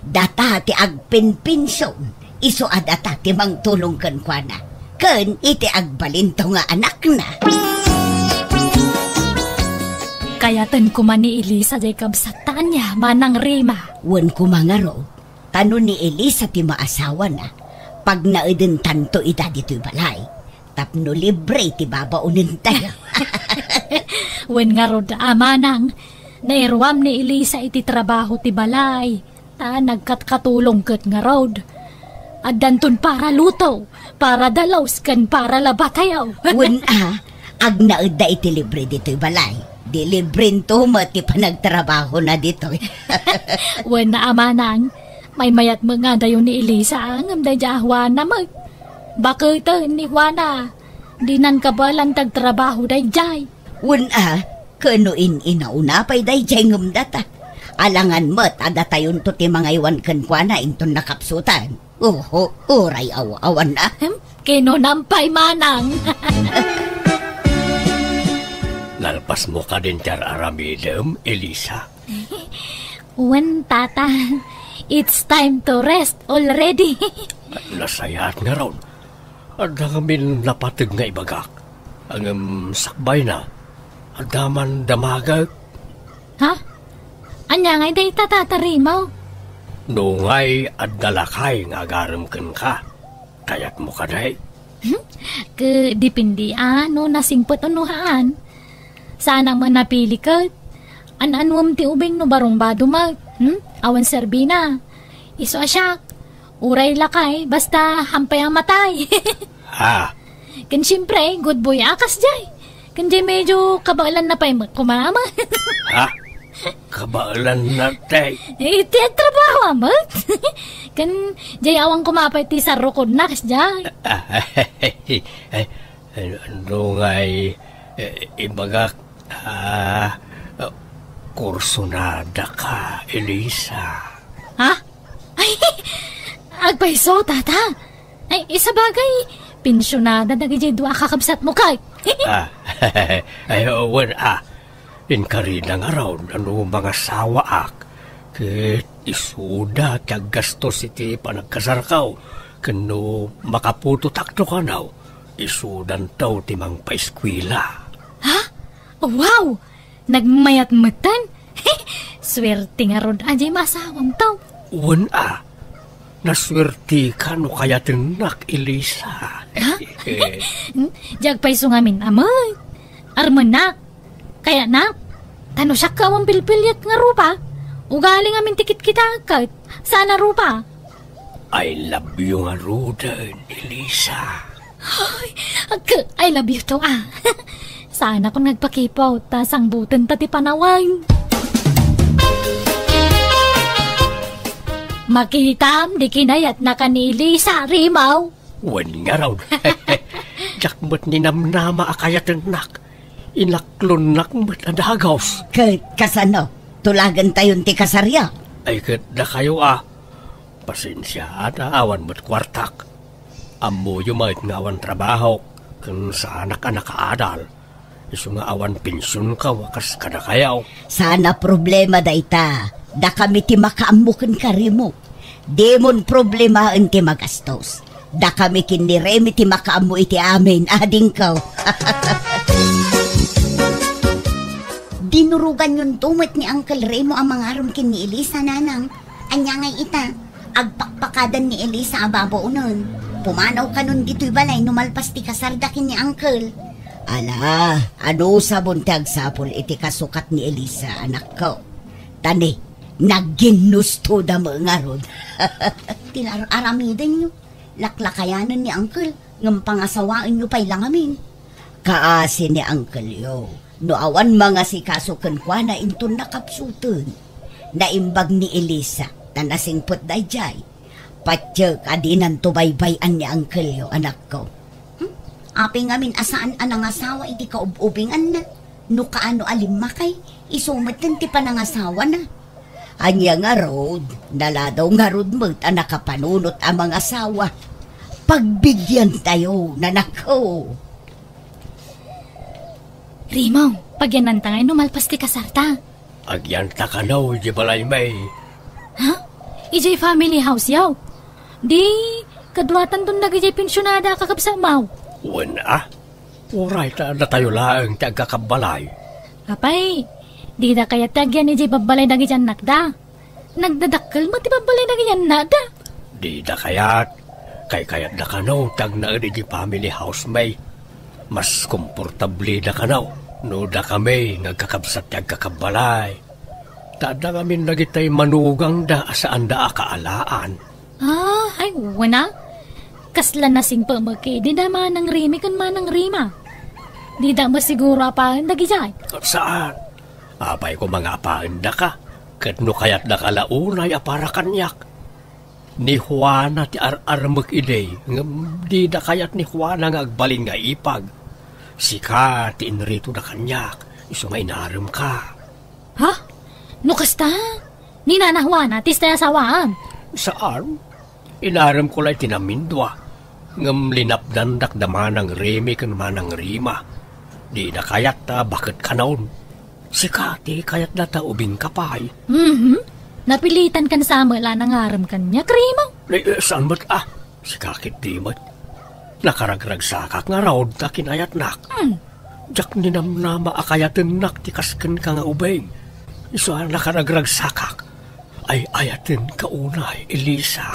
Data ti agpinpinsyon. Iso adata ti mang tulong kan kwa na. Kan iti agbalinto nga anak na. Kayatan ko man ni Elisa jay kabsatan niya, manang Rima. Wan ko mga ro, tano ni Elisa ti maasawa na. Pag naedin tanto ita dito'y balay, tapno libre ti babaunin tayo. Wen nga ro da manang, nairwam ni Elisa iti trabaho ti balay. Ta nagkatkatulong kat nga road. At dantun para luto, para dalaws kan para labatayaw. Wen ag naeda iti libre dito'y balay. Di libre to mati panagtrabaho na dito'y. Wen na amanang, may mayat mga dayo ni Elisa ang amday dya Juana mag. Bakit ni Juana, di nan kabalan tagtrabaho day jay. Wen kano inauna pa'y day jay ngumdata. Alangan mo't adatayon to ti mga iwan kan kwa na inton nakapsutan. Uray awan na. Kino nampay manang. Nalpas mo ka din tiyar aramidem, Elisa. Wen tata, it's time to rest already. Nasayat nga raw. At kami napatag nga ibagak. Ang sakbay na. At daman damagag. Ha? Anya ngay day tatatarimaw? Nungay at dalakay nga garamkan ka. Kayat mo ka day. Dipindi no nasingpot unuhaan. Sanang manapili ka. An-anwam ti ubing no barumbado mag. Awan serbina. Iso asyak. Uray lakay basta hampay ang matay. Ha? Kan siyempre, good boy akas jay. Kan jay medyo kabalan na pa'y kumama. Ha? Kabalan na tay. Iti trabaho amat. Kan jay awang kumapay ti sarukod na kas jay. Nungay ibagak kursunada ka, Elisa. Ha? Ay, agpaiso, tata. Ay, isa bagay, pensyonada na gajay dua kakabsat mo kay. Ay, wan inkarina nga raw, ano mga sawaak. Kit isuda, kag gastos iti panagkasarkaw. Kano makaputo takto ka naw, isudan taw timang paiskwila. Ha? Wow! Nagmayat-matan? Swerte nga ron, ajay masawang taw. Wan naswerte ka no kaya tinak, Elisa. Ha? Jagpay sungamin amay. Armanak. Kaya nak, tano siya ka ang pilpilyat nga rupa. Ugaling amin tikit kita kahit sana rupa. I love you nga Roden, Elisa. I love you to Sana kung nagpakipaw, tasang butan tati panawang. Makitam, di kinayat na kanili sa Rimaw. Wan nga raw. Jakmat ni namnama akayat nak. Inaklon nakmat adagaws. Kasano, tulagan tayon ti kasarya. Ay kat na kayo Pasensya at awan mo't kwartak. Amo yung mga ngawan trabaho. Kung sa anak-anak kaadal. Iso nga awan pensyon ka, wakas ka na kayaw. Sana problema da ita. Da kami ti makaamukan karimo. Demon problema ang ti magastos. Da kami kiniremi ti makaamu iti amin, ading ka. Dinurugan yung tumot ni Uncle Remo ang mga aram kin ni Elisa, nanang. Anya ngay ita, agpakpakadan ni Elisa ababo nun. Pumanaw ka nun dito'y balay, numalpas ti kasardakin ni Uncle. Ala, ano sa buntag sapol iti kasukat ni Elisa, anak ko. Tani, nagginusto da mga rod. Tilar-aramidan nyo. Laklakayanan ni Uncle, ng pangasawaan nyo pa'y lang amin. Kaasi ni Uncle yo, no awan mga si kasukan kwa na intun nakapsutun. Naimbag ni Elisa, tanasingpot da jay. Patsyak adinan tubaybayan ni Uncle yo, anak ko. Api ngamin asaan anang asawa iti kaububingan na. No kaano alimakay, isumatan ti panangasawa na. Anya nga rod, naladaw nga rod mo nakapanunot ang mga asawa. Pagbigyan tayo, nanako. Rimaw, pagyanan tangay numalpas ti kasarta. Agyan ta ka na, di balay may. Ha? Ijay family house yaw. Di, kadwatan dun nagijay pensyonada kakabsamaw. Wala. Uray ta na tayo lang ti agkakabalay. Kapay, di da kaya tagyan ijay babalay nagijay nakda. Nagdadakkel mo ti babalay nagijay nada. Di da kayat. Kayat na ka na, tag na di family house may. Mas komportable na ka na. No da kami, nagkakabsat ti agkakabalay. Tada kami nagitay manugang da saan da akaalaan. Ah, ay, wana. Kasla nasing pamaki, di da manang rimi kan manang rima. Di da masiguro pa nagijay. Saan? Apay ko mga apaanda ka. Kat no kayat na kalaunay apara kanyak. Ni Juana ti ar-armag iday. Di da kayat ni Juana nga agbalin nga ipag. Sika ti inrito na kanyak. Iso mainaram ka. Ha? No kasta? Ni Nana Juana, tis tayo asawaan. Saan? Inaram ko lang tinamindwa. Ngam linapdan dakdaman ng remi kan manang rima. Di na kayat ta bakit kanaon. Sika ti kayat na ta ubing kapay. Napilitan kan sa amala ng aram kanya, krimaw. Saan ba't Sika kit di ba't? Nakaragrag sakak nga raw ta kinayat nak. Jak ninamnama akayatin nak tikasken ka nga ubing. Iso nakaragrag sakak. Ay ayatin kaunay, Elisa.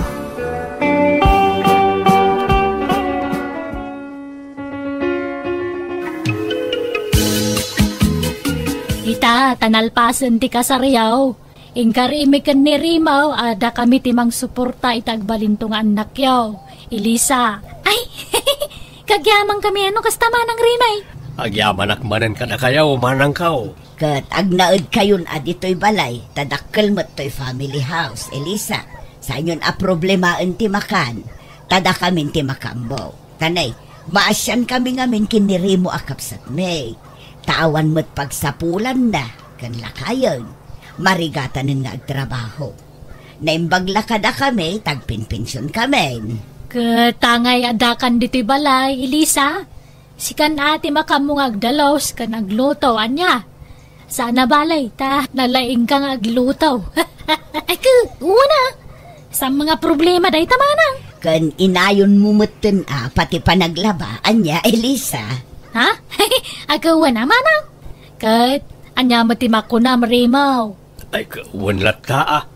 Ita, tanalpasan ti kasaryaw. Ingkarimikan ni Rimaw, ada kami timang suporta itagbalintong anak yaw. Elisa. Ay, kagyamang kami ano kastama ng Rimay. Agyaman akmanan ka na kayaw, manang kao. Kat agnaod kayon adito'y balay, tadakkel mo't to'y family house, Elisa. Sa inyon problemaan ti makan, tada kamin ti makambo. Tanay, maasyan kami ngamin kinirimo akapsat may. Tawan mo't pagsapulan na, kanla kayon. Marigatan ng nagtrabaho. Naimbagla kada kami, tagpinpinsyon kami. Katangay adakan dito'y balay, Elisa. Sikan ati makamong agdalaws kan agluto, anya. Sana balay, ta nalaing kang agluto. Ay una. Sa mga problema day tamanang. Kan inayon mumutin pati panaglaba, anya, Elisa. Ha? Agawa na manang. Kat, anya matimako na Marimaw. Ay, kawanlat ka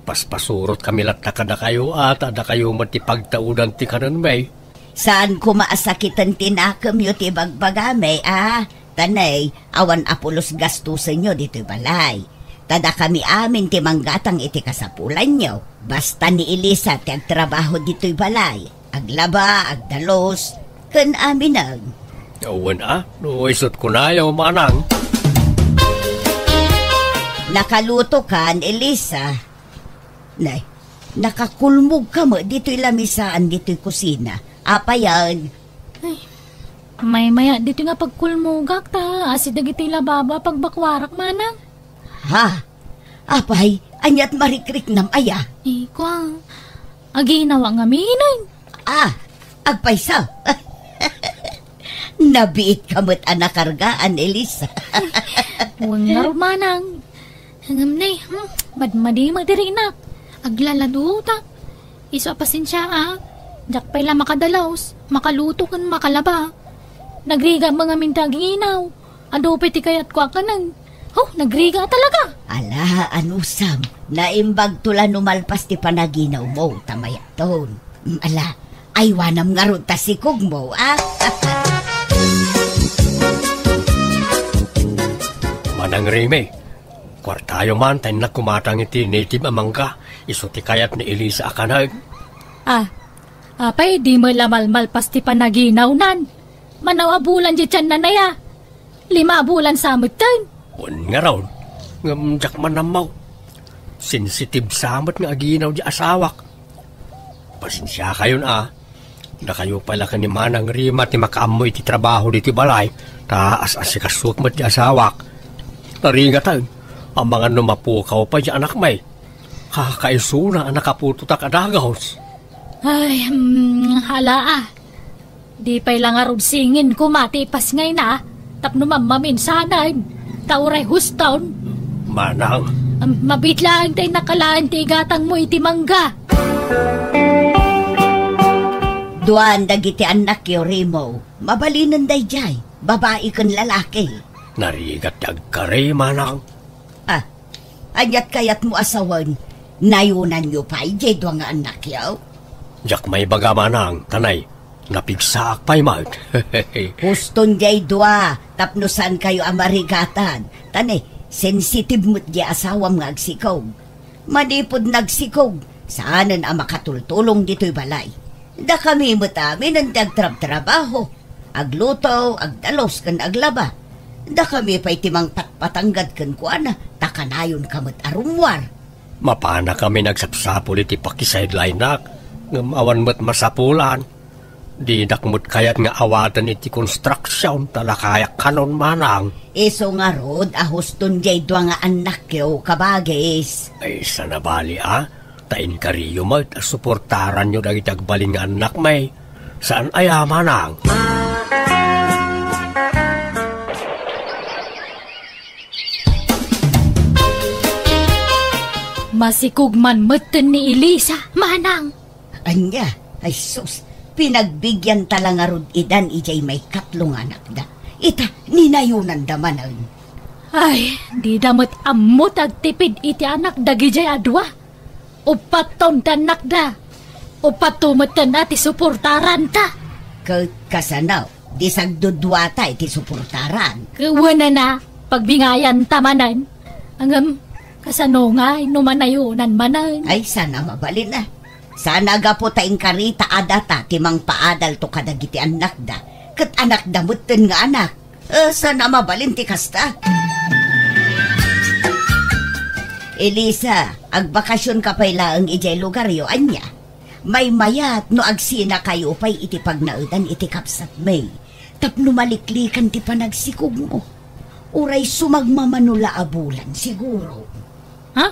Paspasurot kami lat na kayo ada kayo matipagtaudan ti kanan may. Saan ko maasakitan tinakam yu ti bagbagame, Tanay, awan apulos gastusan nyo dito balay. Tada kami amin ti manggatang iti kasapulan nyo. Basta ni Elisa ti agtrabaho dito'y balay. Aglaba, agdalos, kan amin ang. Awan no isot ko na yaw manang. Nakaluto kan, Elisa. Nay, nakakulmog ka mo dito'y lamisaan, dito'y kusina. Apa yan? Ay, may-maya dito nga pagkulmugak ta. Asidag ito'y lababa pagbakwarak manang. Ha? Apay, anyat marikrik nam aya. Ikwa, aginawa nga minay. Agpaysa. Nabiit kamot anakargaan, Elisa. Huwag nga rumanang. Hangam na madmadi magdirinak. Aglalado ta. Iso pasensya Jak pala makadalaos, makaluto kan makalaba. Nagriga mga mintaginaw. Ado piti kayat ko akanan. Nagriga talaga. Ala, anusam. Naimbag tula numalpas ti panaginaw mo, tamayaton. Ala, Ay, wanam nga ron tasikog mo, ah. Manang Rime, kwartayo man tayo na kumatang iti native amang ka, isuti kayat ni Elisa akanag. Apay, di mo lamalmal pasti panaginaw nan. Manawa bulan di tiyan na naya. 5 bulan samot tayo. Un nga raw, ngamjak man namaw. Sensitive samot nga aginaw di asawak. Pasensya kayo na, na kayo pala ka ni Manang Rima ti makaamoy ti trabaho di ti balay, taas asikasuk mat di asawak. Naringatan, ang mga numapukaw pa di anak may. Kakaisuna ang nakapututak adagos. Ay, hala. Di pa'y lang arod singin ko matipas ngay na. Tapno mamamin sanay. Tauray huston. Manang. Mabitlaan tayo nakalaan ti gatang mo iti mangga. Duan dagiti anak yo, Remo. Mabalinan day jay. Babae kan lalaki. Narigat agkare, Manang. Anyat kayat mo asawan. Nayunan nyo pa ijay doang nga anak yo. Jak may baga, Manang. Tanay, napigsaak pa'y mag. Huston jay dua. Tapnusan kayo amarigatan. Tanay, sensitive mo't di asawam nga agsikog. Manipod nagsikog. Saanan ang makatultulong dito'y balay. Da kami mo't amin ang tagtrab-trabaho. Agluto, agdalos kan aglaba. Da kami pa'y timang patpatanggad kan kuana. Takanayon kamot arumwar. Mapana kami nagsapsapul iti pakisideline nak. Ngamawan mo't masapulan. Di nakmut kayat nga awatan iti construction talakayak kanon, Manang. Iso nga rod, ahuston jay dwa nga anak yo kabagis. Ay, sana bali tain kariyo mo at suportaran nyo dagiti agbalin nga anak may. Saan ay Manang? Masikugman meten ni Elisa, Manang. Anya, ay sus, pinagbigyan talang arod idan ijay may katlong anak da. Ita, ninayunan da manan. Ay, di damot amot agtipid iti anak dagijay adwa. Upat taon tanak da. Upat tumatan na ti suportaran ta. Kasanaw, di sagdudwata iti suportaran. Kawana na, pagbingayan tamanan. Angam, kasano nga, numanayunan manan. Ay, sana mabalin na. Sana gapo taing karita adata timang paadal to kadagiti anak da. Kat anak damutin nga anak. Sana mabalin ti kasta. Elisa, agbakasyon ka pa'y laang ijay lugar yo, anya. May mayat no agsina kayo pa'y iti pagnaudan iti kapsat may. Tapno maliklikan ti panagsikog mo. Uray sumagmamanula abulan siguro. Ha?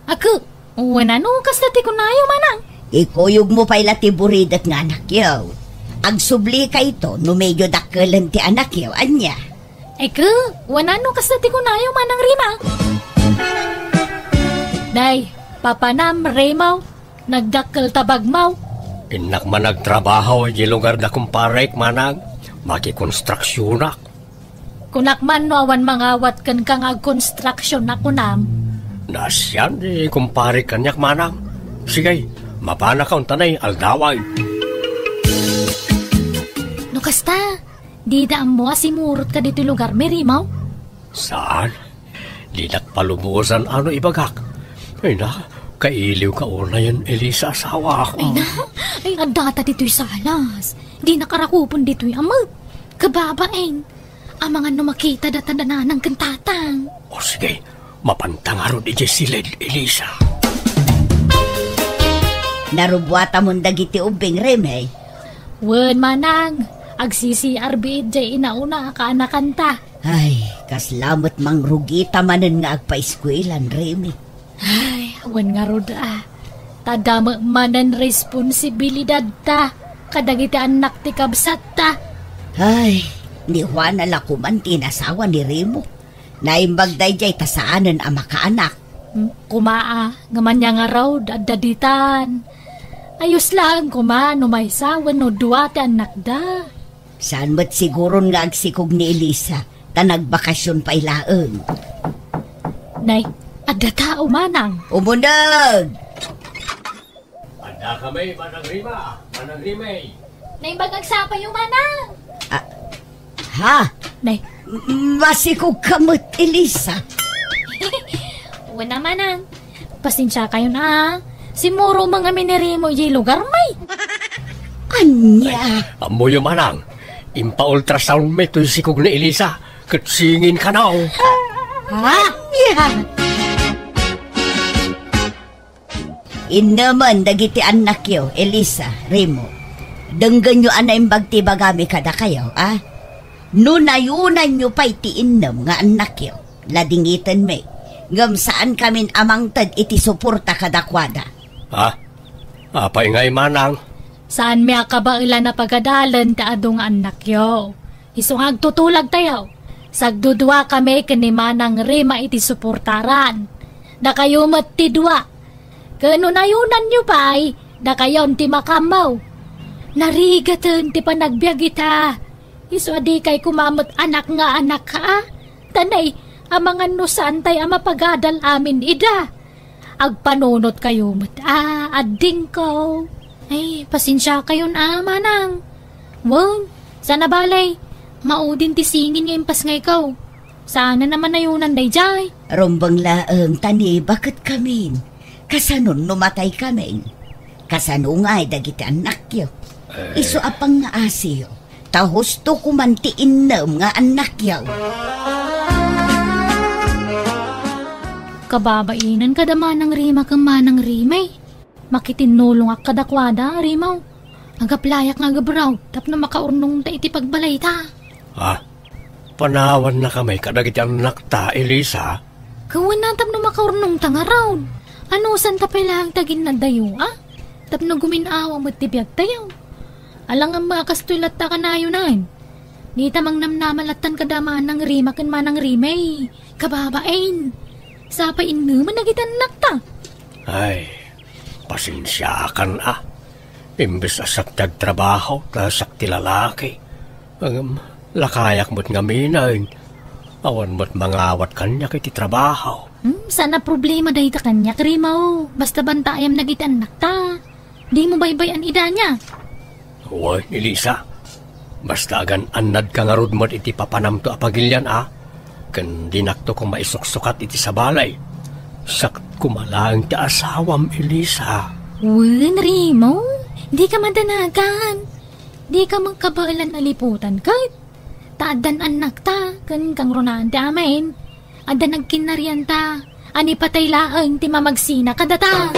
Ako? Wala no, kasta ti kunayo Manang. Ikuyog mo pa'y latiburidat nga anak yaw. Agsubli ka ito no medyo dakkelan ti anak yaw, anya. Eko, wala no, kasta ti kunayo Manang Rima. Day, papanam, Remaw, nagdakkel tabagmaw. Inak man nagtrabaho di lugar da kumparek, Manang. Makikonstruksyonak. Kunakman no awan mangawat kan kang ag-construction na kunam. Nasyan di kumparek kanyak, Manang. Sige, mapana ka untanay, aldaway. No kasta, di daan mo asimurot ka dito lugar, Merimaw? Saan? Di nakpalubusan ano ibagak. Ay na, kailiw ka una yan, Elisa, asawa ako. Ay ang data dito'y salas. Di nakarakupon dito'y amag. Kababain. Ang mga numakita datadanan ng kantatang. O sige, mapantangaro di silid, Elisa. Narubwata mong dagiti ubing, Reme. Wen Manang, agsisi-arbid jay inauna ka anakanta. Ay, kaslamot mang rugita manen nga agpa-eskwelahan, Reme. Ay, wen nga roda. Tadama manan responsibilidad ta. Kadagiti anak ti kabsat ta. Ay, ni Juan alakuman tinasawa ni Remo. Naimbag day jay tasaanan ang makaanak. Kumaa, ngaman niya nga raw, daditan. Ayos lang, no may sawan no duwate anak da. Saan mo't siguro nga agsikog ni Elisa, nagbakasyon pa ilaang. Nay, adda tao Manang. Umundag! Anda kami, Manang Rima. Manang Rimay. Nay, bagagsapa yung manang. Ha? Nay, Masikog kamot, Elisa. wala manang. Pasensya kayo na. Simuro mga minirimo yung lugar may. Anya? Amo yung manang. Impa-ultrasound may ito'y sikog na Elisa. Katsingin ka na oh. Ha? Anya? Inaman dagiti anak yo, Elisa, Remo. Denggan nyo anay bagti-bagami kada kayo, ah? Nunayunan nyo pa iti innam nga anak yo. Ladingitan may. Ngam saan kamin amang tad iti suporta kadakwada. Ha? Apay ngay manang. Saan miya ka ba ila na pagadalan ta adong anak yo? Isungag tutulag tayo. Sagdudwa kami kanimanang Rima iti suportaran. Da kayo matidwa. Kanunayunan nyo pa'y, da kayo ti makamaw. Narigatan ti panagbiag ita. Iso adi kay kumamot anak nga anak ka. Tanay, amangan no saan tay amapagadal amin ida. Agpanunot kayo ading ko. Ay, pasensya kayo na manang. Wow, sana balay. Maudin ti singin nga impas nga ikaw. Sana naman nayunan day jay. Rombang laeng tani, bakit kamin? Kasanon numatay kami. Kasano nga'y dagiti anak yo. Iso apang nga asiyo. Tahos to kumantiin na nga anak yo. Kababainan ka da manang Rima kang manang Rimay. Makitinulong ak kadakwada, Rimaw. Agaplayak nga gabraw, tap na makaurnong ta iti pagbalay ta. Ha? Panawan na kamay kadagiti anak ta, Elisa. Kawan na tap na makaurnong ta nga raw. Ano san ta lang tagin na dayo, ah? Tap na guminawa mo tibiyag tayo. Alang ang makastulat ta kanayo na. Di tamang namnamalatan kadamaan ng Rima kan manang Rimay. Kababain. Sapain naman nagitan nakta. Ay, pasensya kan ah. Imbes asak trabaho, tasak ti lalaki. Lakayak mo't ngaminain. Awan mo't mangawat kanya kiti trabaho. Sana problema dahi ta kanya, Rimaw. Basta bantayam nagitan nakta. Di mo baybayan ida niya. Uy, Elisa. Basta agan anad ka nga rod mo't iti papanam to apagilyan ah. Kan dinakto kong maisuksukat iti sa balay. Sakt kumalang ti asawam, Elisa. Wen, Rimaw. Di ka madanagan. Di ka magkabailan aliputan kahit. Taadan anak ta, kan kang runaan ti amin. Ada nagkinarian ta. Ani patay laeng ti mamagsina kadata.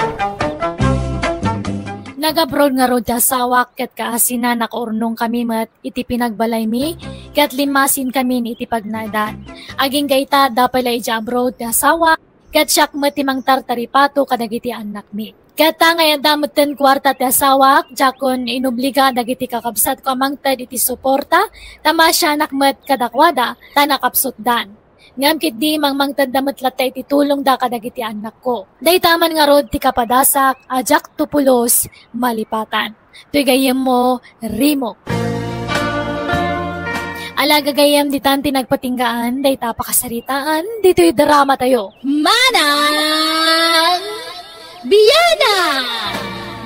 Nag-abroad nga rod ta sawak kat kaasina nakaurnong kami mat iti pinagbalay mi kat limasin kami iti pagnadan. Aging gaita dapalay iti abroad ta sawak kat siyak mat timang tartaripato kadagiti anak mi. Kata ngayon damutin kwarta ti asawak, jakon inubliga dagiti kakabsat ko amang tad iti suporta, tama siya nakmat kadakwada, tanakapsutdan. Ngam kit di mangmangtad damat latay ti tulong da kadagiti anak ko. Day taman nga rod ti kapadasak, ajak tupulos, malipatan. Tuigayem mo, Rimo. Alagagayam di tanti nagpatinggaan, day tapakasaritaan, dito'y drama tayo. Manang! Biyana!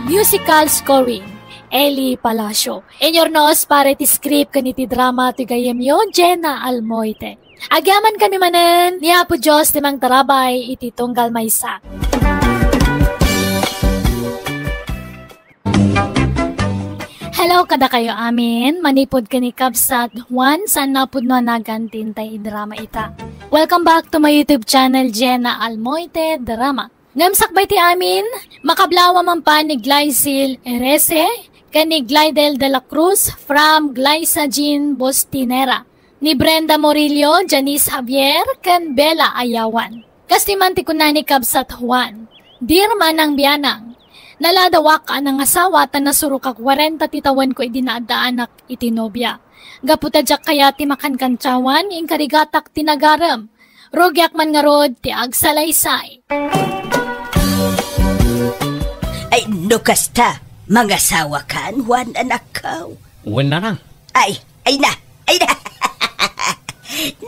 Musical scoring, Eli Palacio. Enyornos para iti script kaniti drama ti gayem yo, Jenna Almoite. Agyaman kami manen, niya po Diyos timang tarabay iti tunggal maysa. Hello kada kayo amin, manipod ka ni Kabsat Juan, saan na po no nagantintay drama ita. Welcome back to my YouTube channel, Jenna Almoite Drama. Ngamsakbay ti amin, makablawa man pa ni Glycil Erese, kani Glidel de la Cruz from Glycagin Bostinera, ni Brenda Morillo, Janice Javier, kan Bella Ayawan. Kastiman ti kunani Kabsat Juan, Dear Manang Bianang, naladawak ka ng asawa ta nasurukak 40 titawan ko idinaadaanak iti nobya. Gaputadyak kaya ti makankanchawan, ing karigatak tinagaram, rogyak man nga rod ti agsalaysay. Ay, nukasta, mga asawa kan, Juan anak ko. Uwan na lang. Ay na.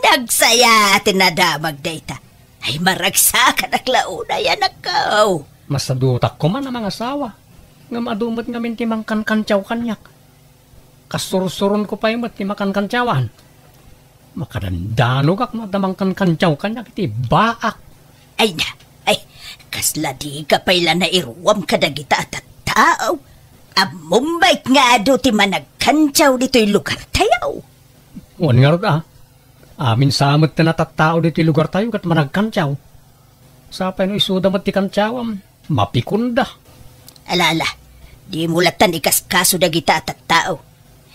Nagsaya tinadamag data. Ay maragsa ka naklauna yan ako. Masadutak ko man ang mga asawa. Nga madumot nga min ti mangkankansyaw kanyak. Kasursuron ko pa yung ti makankansyawan. Makadandano kak madamang kankansyaw kanyak ti baak. Ay na, ay, kasla di ka pala na iruwam kadagita at tao. Amumbay nga do ti managkansyaw dito'y lugar tayo. Wan nga rin amin samot na natattao dito'y lugar tayo kat managkansyaw. Sapay no isuda mat ti kansyawam, mapikunda. Alala, di mulatan ikaskaso dagita at tao.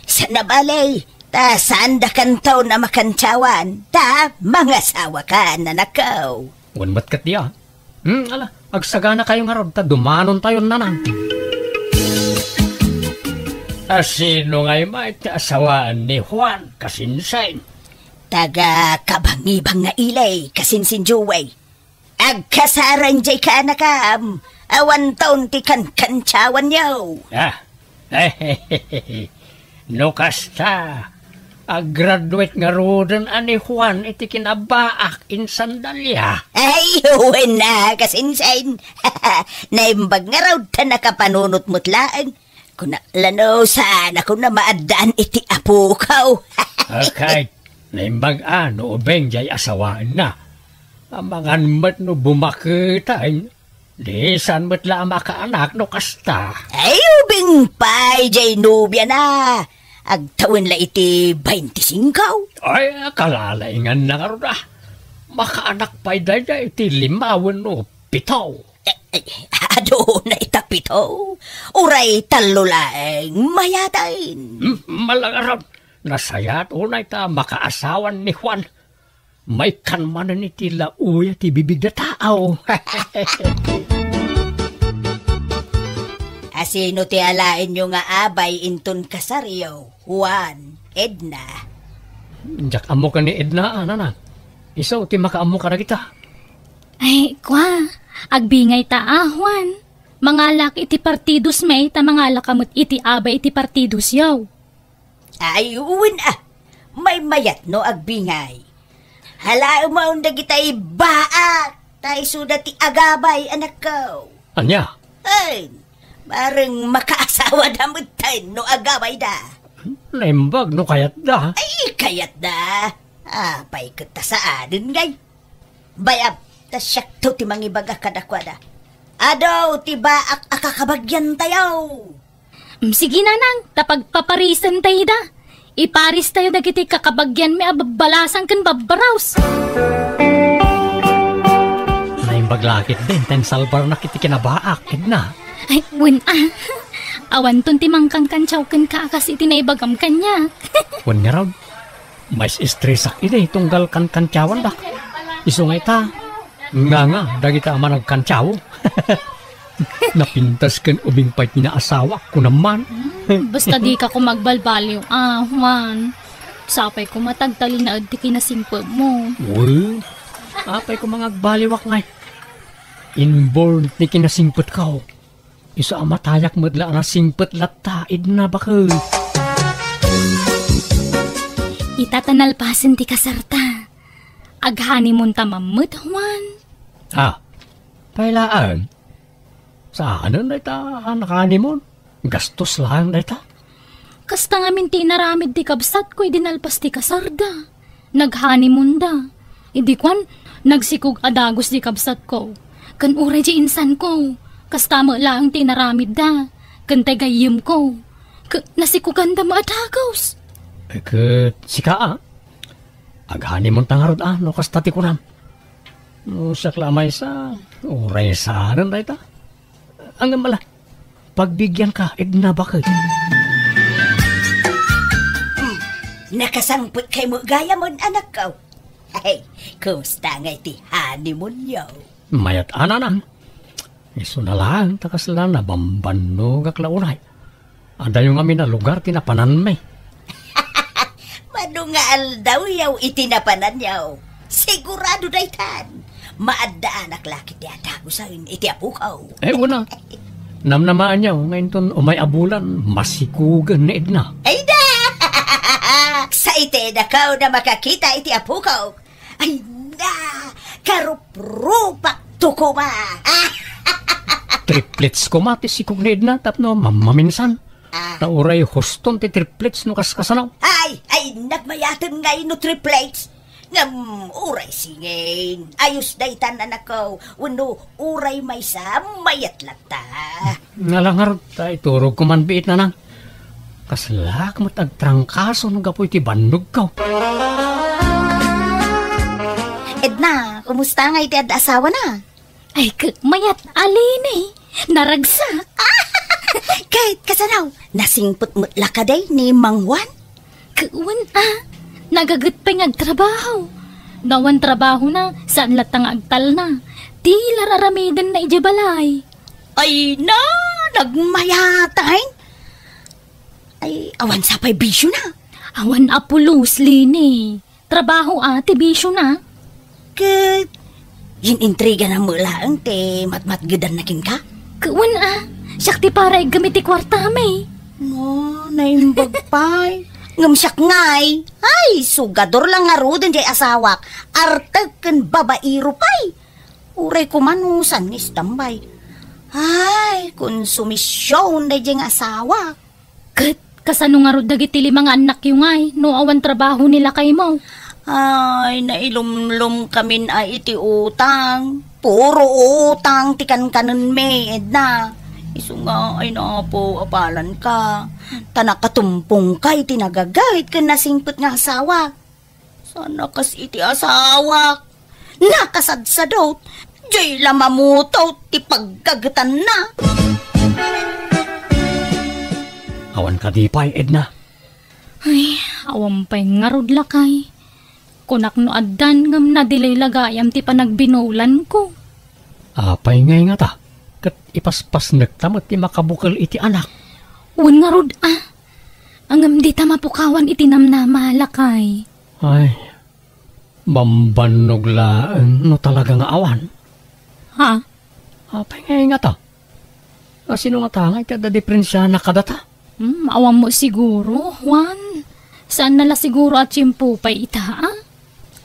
Sa nabalay, ta saan da kantaw na makansyawan, ta mga sawa ka na nakaw. Wan mat kat diya. Ala, agsagana kayong harap, ta dumanon tayo nanan. Sino nga'y may asawaan ni Juan Kasinsain? Taga kabangibang nga ilay, kasinsinjuway. Agkasaran jay ka nakam, awan taon ti kansyawan yaw. No kasta, graduate nga rodan ani Juan iti kinabaak in Sandalya. Ay, huwin na, kasinsain. Naimbag nga raw ta nakapanunot mutlaan. Kuna lano sana ko na maadaan iti apukaw. Okay, naimbag no ubeng jay asawaan na. Amangan mat no bumakitain, di san mat la makaanak no kasta. Ay, ubing pay jay nubya na. Agtawin la iti 25. Ay, kalalaingan na nga rin makaanak pa'y dayda iti 5 no 7. Ado na itapito. Uray talulaeng mayatain. Malangarap, nasayat unay ta makaasawan ni Juan. May kanmanan ni tila uya ti bibig na tao. Asino ti alain nyo nga abay inton kasaryo, Juan, Edna. Jak amo ka ni Edna, na. Isaw ti makaamo ka na kita. Ay, kwa, agbingay ta Juan. Mangalak iti partidos may ta mangalak kamot iti abay iti partidos yaw. Ay, uwin may mayat no agbingay. Hala umaon da kita'y baak, tayo suda ti agabay anak ko. Anya? Ay, marang makaasawa damot tayo no agabay da. Naimbag no kayat da. Ay, kayat da. Pay kita sa adin ngay. Bayab, tasyak to ti mangibaga kadakwada. Adaw, ti baak akakabagyan tayo. Sige na nang, tapagpaparisan tayo da. Iparis tayo dagiti kakabagyan may ababalasan kan babaraws. Naimbag lakit din, ten salbar na kiti kinabaak, Edna. Ay, win awan ton timang kang kansyaw kan kaakas iti naibagam kanya. Wan nga raw, mais estresak iti tunggal kan kansyawan dak. Isungay ta, nga, dagita ama nagkansyaw. Napintas kan ubing pa'y pinaasawa ko naman. Basta di ka ko magbalbaliw. Juan. Sapay ko matagtali na di kinasimpag mo. Uy, apay ko mga agbaliwak ngay. Inborn ni kinasimpot ka. Isa amatayak madla na simpot lataid na bakal. Itatanalpasin ti kasarta. Aghani mo tamamot, Juan. Kailaan. Saan na ita nakalimon? Gastos lang na ita. Kasta nga minti naramid ti kabsat ko idinalpas ti kasarda. Naghani da. Idi kwan, nagsikog adagos di kabsat ko. Kan uray di insan ko. Kasta mo lang ti naramid da. Kan tegayim ko. Nasikugan da maadagos. Sika aghani mo tangarod no kasta ti kunam. No saklamay sa uray saan na ita. Ang mala, pagbigyan ka, Edna bakit? Nakasangpot kay mo gaya mo anak ko. Ay, kumusta nga iti honeymoon yaw? Mayat ananan. Iso na lang, takas lang na bambano kaklaunay. Ada yung amin na lugar tinapanan may. Madungal daw yaw itinapanan yaw. Sigurado na itan. Maadaan aklakit yata ko sa iti apukaw. Wala. Namnamaan niya, ngayon ton umay abulan, masikugan ni Edna. Ay da! Sa iti na kao na makakita iti apukaw. Ay da! Karuprupak tukuma. triplets ko mati si kong need na tapno mamaminsan. Nauray hoston ti triplets no kaskasanaw. Ay, nagmayatan ngay no triplets. Ngam, uray singin. Ayos day tanan ako. Uno, uray may sa mayat lata. Nalangar ta iturog ko man biit na nang. Kaslak mo tagtrangkaso nung gapoy ti bandog ka. Edna, kumusta nga iti at asawa na? Ay, mayat alin eh. Naragsak. Kahit kasanaw, nasingput-mutla ka day ni Mang Juan? Kuwan nagagat pa nga trabaho. Nawan trabaho na, saan latang agtal na. Di lararamidan na ijabalay. Ay na, nagmayatay. Ay, awan sa pa'y bisyo na. Awan apulos, Lini. Trabaho ate, bisyo na. Kat, yung intriga na mula ang te matmatgadan na kin ka? Kuwan Siyakti para gamiti kwarta may. No, naimbag pa'y. Ngamsyak ngay. Ay, sugador lang nga rodan jay asawak. Artag kan babairo pa'y. Uray kumanusan ni stambay. Ay, konsumisyon na jay asawak. Kasano nga rod dagiti mga anak yung ay. No awan trabaho nila kay mo. Ay, nailumlum kami ay iti utang. Puro utang tikan kanon may Edna. Isu nga ay na po apalan ka. Tanakatumpong kay tinagagahit ka nasingpot nga asawa. Sana kas iti asawa. Nakasadsadot. Diyay lamamutaw ti paggagatan na. Awan ka di pa'y, Edna. Ay, awan pa'y nga rod lakay. Kunak no addan ngam na dilay lagayam ti panagbinulan ko. Apay ngay nga ta. Kat ipaspas nagtamot ti makabukal iti anak. Uwan nga rod Angam di ta mapukawan iti namnama lakay. Ay, bambanog laan no talaga nga awan. Ha? Apay ngay nga ta. Sino nga tangay kada diferensya na kadata? Awan mo siguro, Juan. Saan nala siguro at simpo pa'y ita,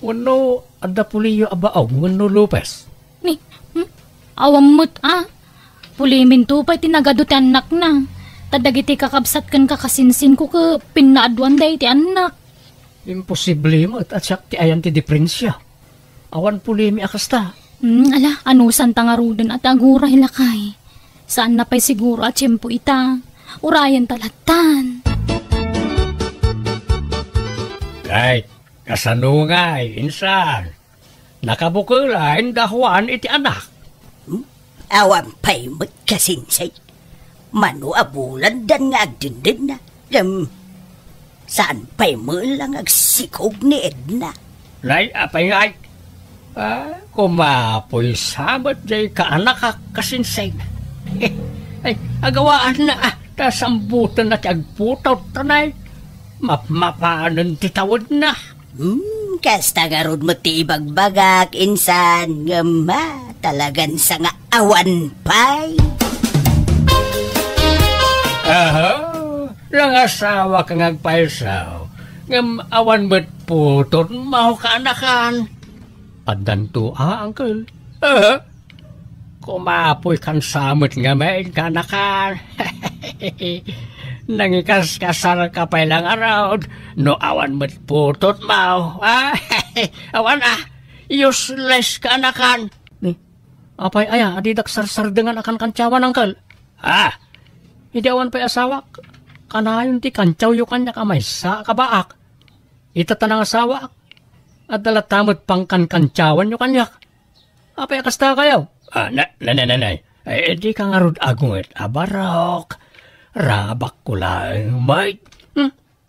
Wano, adda puliyo abaaw, wano Lopez. Ni, awam mo't, pulimin to pa'y tinagado ti anak na. Tadagiti kakabsat kan kakasinsin ko ka pinaaduan day ti anak. Imposible mo at siyak ti ayan ti diferensya. Awan pulimi akasta. Ala, anusan tangarudan at agura hilakay. Saan na pa'y siguro at simpo ita. Urayan talatan. Kahit kasano nga insan. Nakabukulain dahuan iti anak. Awan pa'y magkasinsay. Mano abulan dan nga agdindin na. Saan pa'y mo lang agsikog ni Edna? Nay, apay ngay. Kumapoy sabat jay kaanak kasinsay. Ay, agawaan na tasambutan na ti agputaw tanay. Mapanan titawad na. Kasta nga rod mo ti ibagbagak, insan. Ngama, talagan sa nga awan pa'y. Langasawa ka ngagpaisaw. Ngam awan mo't putot, maho ka anakan. Padanto, uncle. Kumapoy kan samot nga may kanakan. Nangikas-kasar ka pa ilang araw. No awan mo't putot maho. Awan useless ka anakan. Apay aya, adidak sarsardengan akan kancyawan, uncle. Hindi awan pa'y asawak. Kanayon ti kancyaw yu kanya kamay sa kabaak. Itatanang asawak. At dalatamot pang kancyawan yu kanyak. Apay akasta kayo? Nanay. Ay, di ka nga rod agunget. Abarok. Rabak ko lang, mate.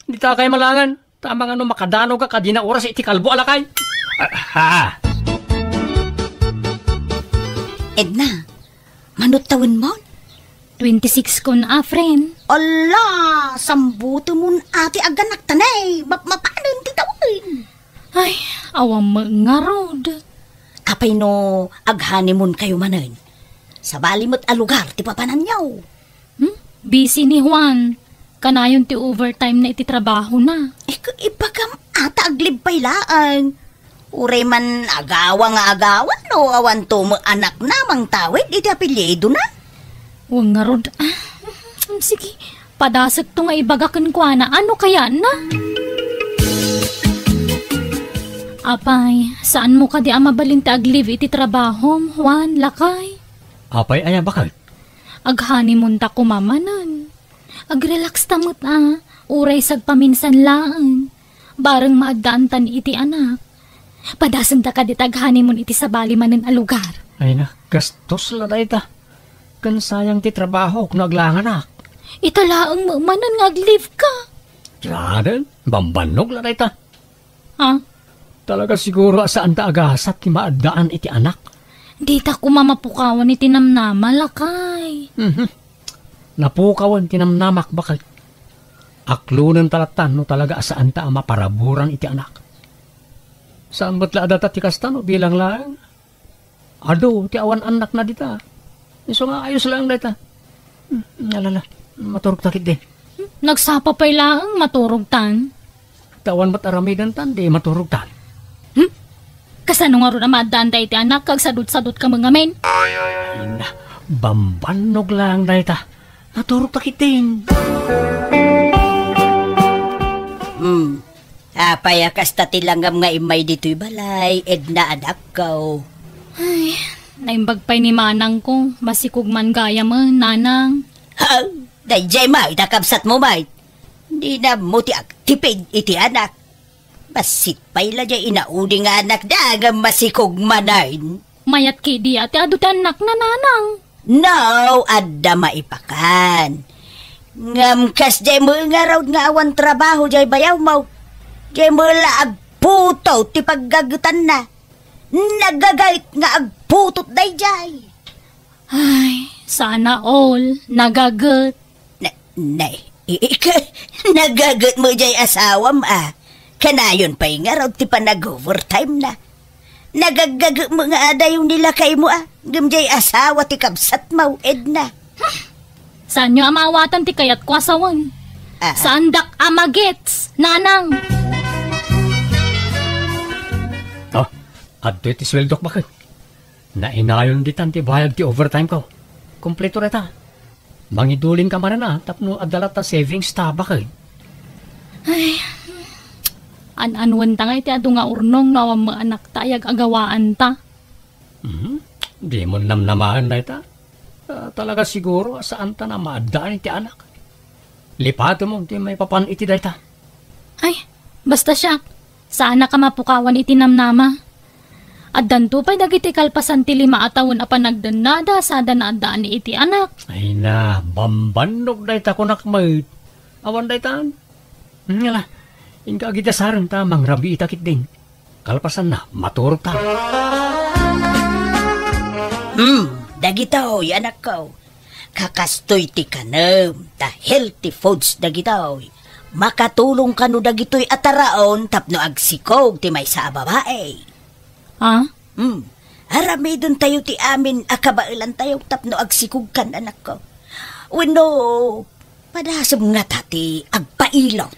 Di ta kayo malangan. Tamang makadano ka kadina oras iti kalbo alakay. Edna, manot tawin mo? 26 ko na, friend. Ala, sambuto mo ati aganak tanay. Mapanon ti tawin. Ay, awang mga rod. Kapay no, aghanimon kayo manan. Sa balimot a lugar, ti papanan yaw. Busy ni Juan. Kanayon ti overtime na iti trabaho na. Ipagam ata aglibay laan. Uray man agawa nga agawa no, awan to mo anak namang tawid, iti apelyedo na. Huwag nga rod. Sige, padasag to nga ibagakan ko na. Ano kaya na? Apay, saan mo ka di mabalinta aglive iti trabaho, Juan, lakay? Apay, aya bakit? Aghani munta ko mamanan. Agrelax tamot uray sag paminsan laan. Bareng maagdaan tan iti anak. Padasan ta ka di taghani mon iti sabali manen a lugar. Ay na, gastos la da ita. Kan sayang ti trabaho kung naglangan anak. Italaang manan nga aglive ka. Raden, bambanog la da ita. Ha? Talaga siguro saan ta agasat ti maadaan iti anak. Di ta ko mamapukawan iti namnama, lakay. Napukawan ti namnamak bakit? Aklunan talatan no talaga saan ta maparaburan iti anak. Saan ba't laadata ti kastano bilang lang? Ado, ti awan anak na dita. Iso nga ayos lang dita. Nalala, maturog takit din. Nagsapa pa'y lang maturog tan. Tawan ba't aramidan tan, di maturog tan. Kasano nga ron na maadaan tayo iti anak, kag sadot-sadot ka mga men? Ina, bambanog lang dita. Naturog takitin. Apay kasta tilanggam nga imay dito'y balay, edna anak ko. Ay, naimbag pa'y ni manang ko, masikog man gaya mo, nanang. Ha? Dayjay may, nakabsat mo may. Hindi na mo ti aktipid iti anak. Basit pa'y la dya inaudi nga anak dagang masikog manayin. Mayat ki di ati adu anak na nanang. No, adda maipakan. Ngamkas jay mo nga raw nga awan trabaho jay bayaw mo. Jay mo la agputo ti paggagutan na. Nagagait nga agputot day jay. Ay, sana all nagagot. Nagagot mo jay asawam Kanayon pa'y nga raw ti pa nag-overtime na. Nagagag mo nga ada yung nilakay mo Gamjay asawa ti kabsat mo, Edna. Saan nyo amawatan ti kayat ko asawan? Saan dak amagets, nanang? Adto ti sweldok bakit? Nainayon ditan ti bayag ti overtime ko. Kompleto reta. Mangidulin ka man tapno adalat ta savings ta bakit? Ay, an-anwan ta nga iti ado nga urnong na awang anak tayag agawaan ta. Di mo namnamaan na ita. Talaga siguro saan ta na maadaan iti anak. Lipato mo, di may papan iti da ita. Ay, basta siya. Saan ka mapukawan iti namnama? At danto pa'y dagiti kalpasan ti 5 atawon a panagdanada sa danaadaan ni iti anak. Ay na, bambanog da ita kunak may awan da ita. Ngala. Inka agitasaran ta, mangrabi itakit din. Kalpasan na, maturog ta. Dagitaw, anak ko. Kakastoy ti kanam, ta healthy foods dagitaw. Makatulong kanu dagitoy ataraon tapno agsikog ti may sa babae. Ha? Aramidon tayo ti amin akabailan tayo tapno agsikog kan anak ko. Wino, padasam nga tati agpailaw.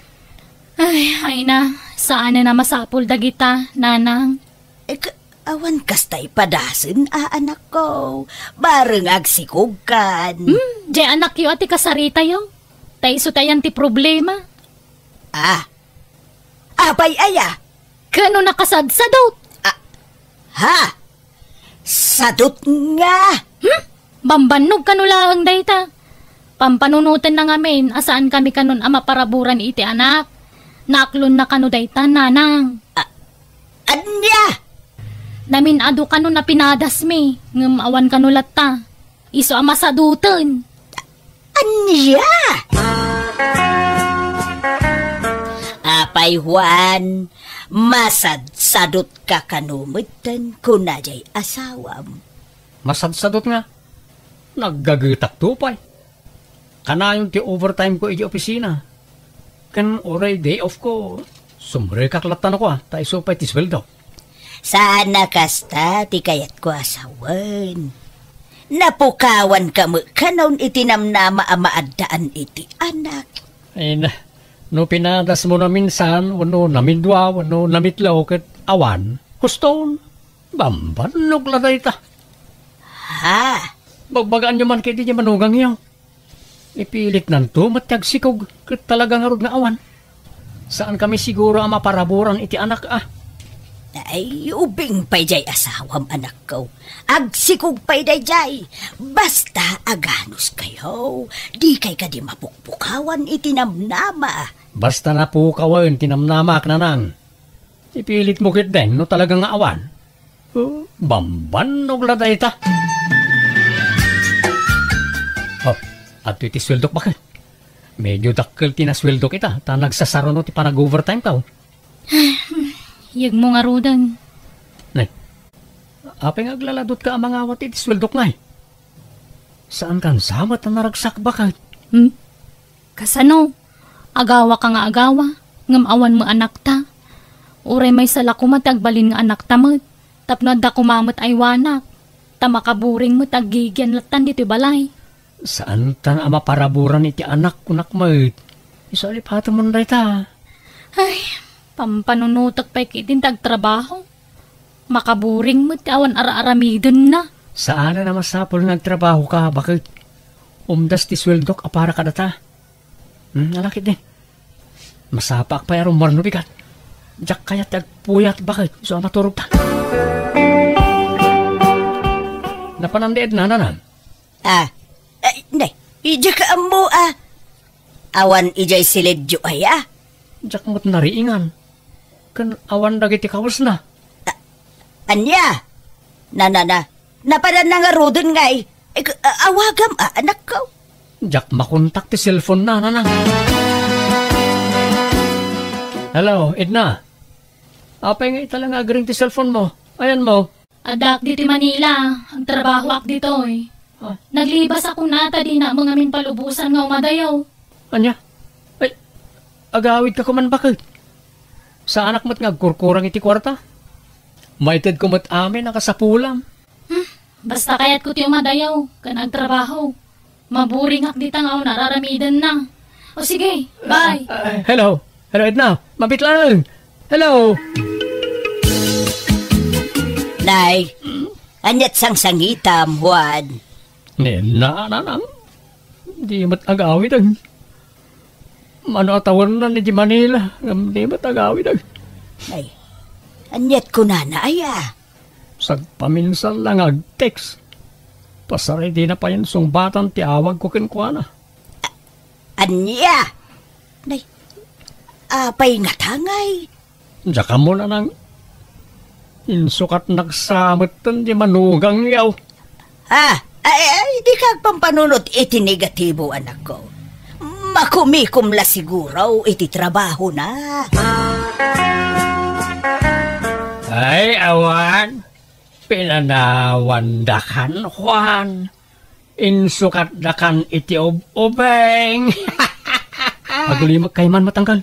Ay na, saan na masapul dagita, nanang? Awan kastay padasin, anak ko. Bareng agsikog kan. Di anak yo ati kasarita yo. Taiso tayan ti problema. Apay aya. Kano nakasadsadot? Ha? Sadot nga. Bambanog kanulang dayta. Pampanunutan na ngamin, asaan kami kanon amaparaburan iti anak. Naklon na kano dayta, nanang. Anya? Namin ado kano na pinadas mi, ngam awan kano latta. Iso amasadutan. Anya? Apay Juan, masadsadot ka kanumitan kunajay asawam. Masadsadot nga. Naggagitak tupay. Kanayon ti overtime ko iti opisina. Kan oray day off ko. Sumre kaklatan ako taiso pa'y tisweldo. Sana kasta ti kayat ko asawan. Napukawan ka mo kanon itinamnama amaadaan iti anak. Ay na, no pinadas mo na minsan, wano namidwa, wano namitlaw ket awan, huston, bambanog la dayta. Ha? Bagbagaan nyo man kayo di manugang iyo. Ipilit nanto, matagsikog, talagang harod nga awan. Saan kami siguro ang maparaburan iti anak Ay, ubing pa'y jay asawam anak ko. Agsikog pa'y jay. Basta aganos kayo. Di kay ka di mapukpukawan itinamnama. Basta na po kawan, tinamnamak na nang. Ipilit mo kit din, no talagang nga awan. Bamban, nagladay ta. At iti sweldo bakit? Medyo dakkel tinasweldo kita. Ta nagsasaro no ti panag-overtime ka. Yag mo nga rudan. Nay, apeng aglaladot ka ang mga awat iti sweldo ka Saan kan samat na naragsak bakit? Kasano? Agawa ka nga agawa. Ngamawan mo anak ta. Uray may sala kumatagbalin nga anak ta mo. Tapno da kumamot ay wanak. Tamakaburing mo taggigyan latan dito balay. Saan tan ama paraburan iti anak kunak mo? Isalipatan mo na ta. Ay, pampanunutak pa'y kitin tagtrabaho. Makaburing mo awan ara-aramidon na. Saan na masapol nagtrabaho ka? Bakit? Umdas ti sweldok apara ka data. Nalakit din. Masapak pa yarong marno bigat. Diyak kaya tagpuyat bakit? So maturog ta. Napanandiid na nanan. Nay, ija ka mo Awan ijay siledyo ay Diyak mo't nariingan. Kan awan dagiti kawas na. Anya? Napadan na nga rodon nga awagam anak ko. Diyak makontak ti cellphone na nanang. Hello, Edna. Apay nga italang agring ti cellphone mo. Ayan mo. Adak dito Manila. Ang trabaho ak dito Naglibas ako nata di na mga min palubusan nga umadayaw. Anya? Ay, agawid ka kuman bakit? Sa anak mo't nga kurkurang iti kwarta? Maited ko mo't amin nakasapulam. Basta kayat ko ti umadayaw. Ka nagtrabaho. Maburing ak dita nga nararamidan na. O sige, bye. Hello. Hello, Edna. Mabit lang. Hello. Nay, anyat sang sangitam, Juan. Nena. Di mo't agawid ang. Mano atawan na ni Manila. Di mo't agawid ang. Nay, anyat ko na Sagpaminsan lang ag-text. Pasaray di na pa yan sungbatan ti awag ko kinkwana. Anya? Nay, apay nga tangay. Diyan ka mo na nang insukat nagsamatan di manugang yaw. Ay, di kag pampanunod iti negatibo anak ko. Makumikom la siguro iti trabaho na. Ay, awan. Pinanawandakan, Juan. Insukat dakan iti ubeng. Agulimag kay man matanggal.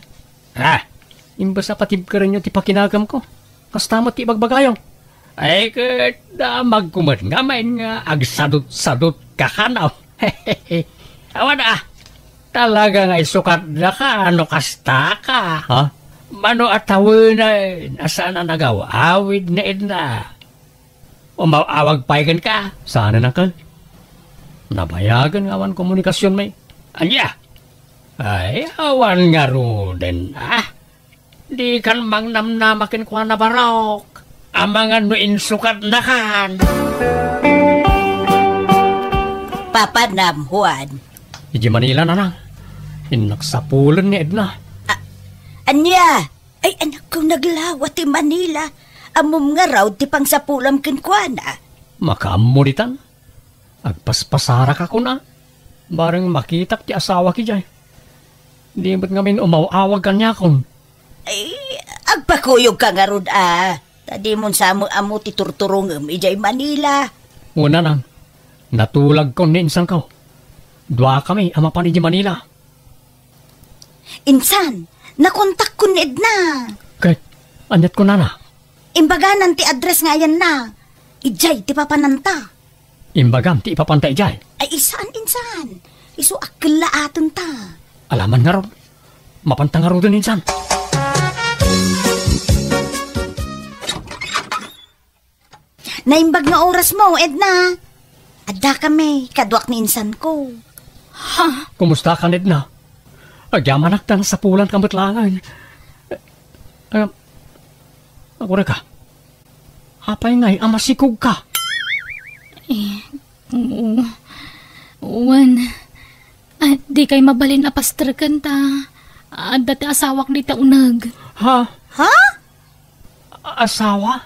Imbas na patib ka rin yung tipakinagam ko. Kastamot ti bagbagayaw. Ay, damag kumat nga main nga agsadot-sadot kakanaw. Awan talaga nga isukat na ka, ano kasta ka, ha? Mano atawin na, nasaan na nagaw? Awid na Edna. Umawag paigan ka. Sana na ka? Nabayagan nga awan komunikasyon may. Anya? Ay, awan nga roden, Di kan mang namnamakin kwa na barok. Amangan mo insukat na kan. Papanam, Juan. Iji Manila na lang. Inaksapulan ni Edna. Anya? Ay, anak ko naglawat ti Manila. Amom nga raw ti pangsapulam kinkwana. Makamulitan. Agpaspasara ka ko na. Barang makitak ti asawa ki jay. Di ba't ngamin umawawag ka niya kung. Ay, agpakuyog ka nga rod Tadi mon sa amo ti turturong ijay Manila. Una nang, natulag ko ni insan ko. Dua kami ama pa ni Manila. Insan, nakontak ko ni Edna. Kay, anyat ko na. Imbaganan ti address nga yan na. Ijay ti papananta. Imbagam ti ipapantay jay. Ay insan. Isu akla aton ta. Alaman nga ron. Mapantang nga ron din insan. Naimbag nga oras mo, Edna. Adda kami, kadwak ni insan ko. Kumusta ka, Nedna? Agyaman aktan sa pulan kamatlangan. Ako na ka. Apay ngay, amasikog ka. Uwan. Di kay mabalin apastrakan ta. Dati asawak di ta unag. Ha? Ha? Asawa?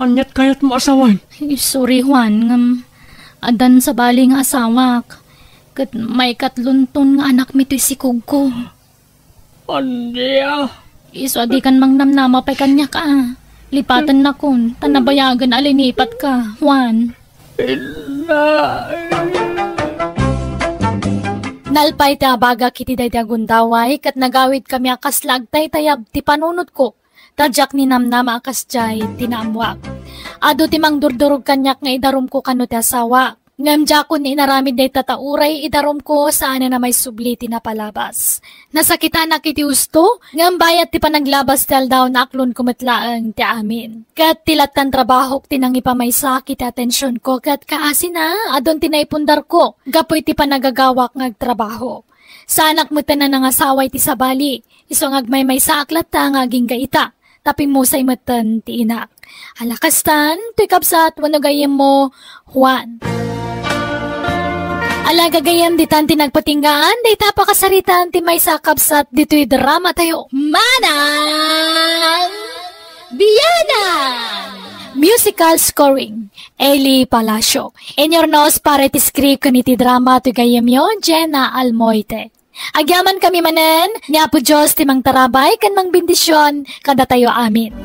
Anyat kayat mo asawan? Sorry, Juan. Adan sa bali nga asawak. Kat may katlunton nga anak mi to'y sikog ko. Andiya. Iso adi kan mang namnama pa'y kanya ka. Lipatan na kun. Tanabayagan alinipat ka, Juan. Nalpay ti abaga kiti daydi agundaway kat nagawid kami akas lagtay tayab ti panunot ko. Tadyak ni namnama akas jay tinamwak. Ado ti mang durdurog kanyak nga idarom ko kano ti asawa. Ngamdya ko ni inaramid day tatauray idarom ko saan na may subli ti napalabas. Nasakita na kiti usto, ngambayat ti panaglabas tel daw na aklon kumatlaang ti amin. Kat tilatan trabaho ti nang ipamaysa kiti atensyon ko kat kaasi na adon tinaipundar ko. Gapoy ti panagagawak ngagtrabaho. Sanak mo tanan ng asaway ti sabali, iso ngagmay sa aklat ta ngaging gaita. Tapi mo sa imatan ti inak. Halakastan, ti kapsat wanagayem mo, Juan. Alagagayam di tanti nagpatinggaan, di tapakasaritan ti may sakapsat dito'y drama tayo. Manang Biyana! Musical scoring, Eli Palacio. In your nose para ti script kaniti drama to gayam yon, Jenna Almoite. Agyaman kami manen, niya po Diyos ti mang tarabay kan mang bendisyon kada tayo amin.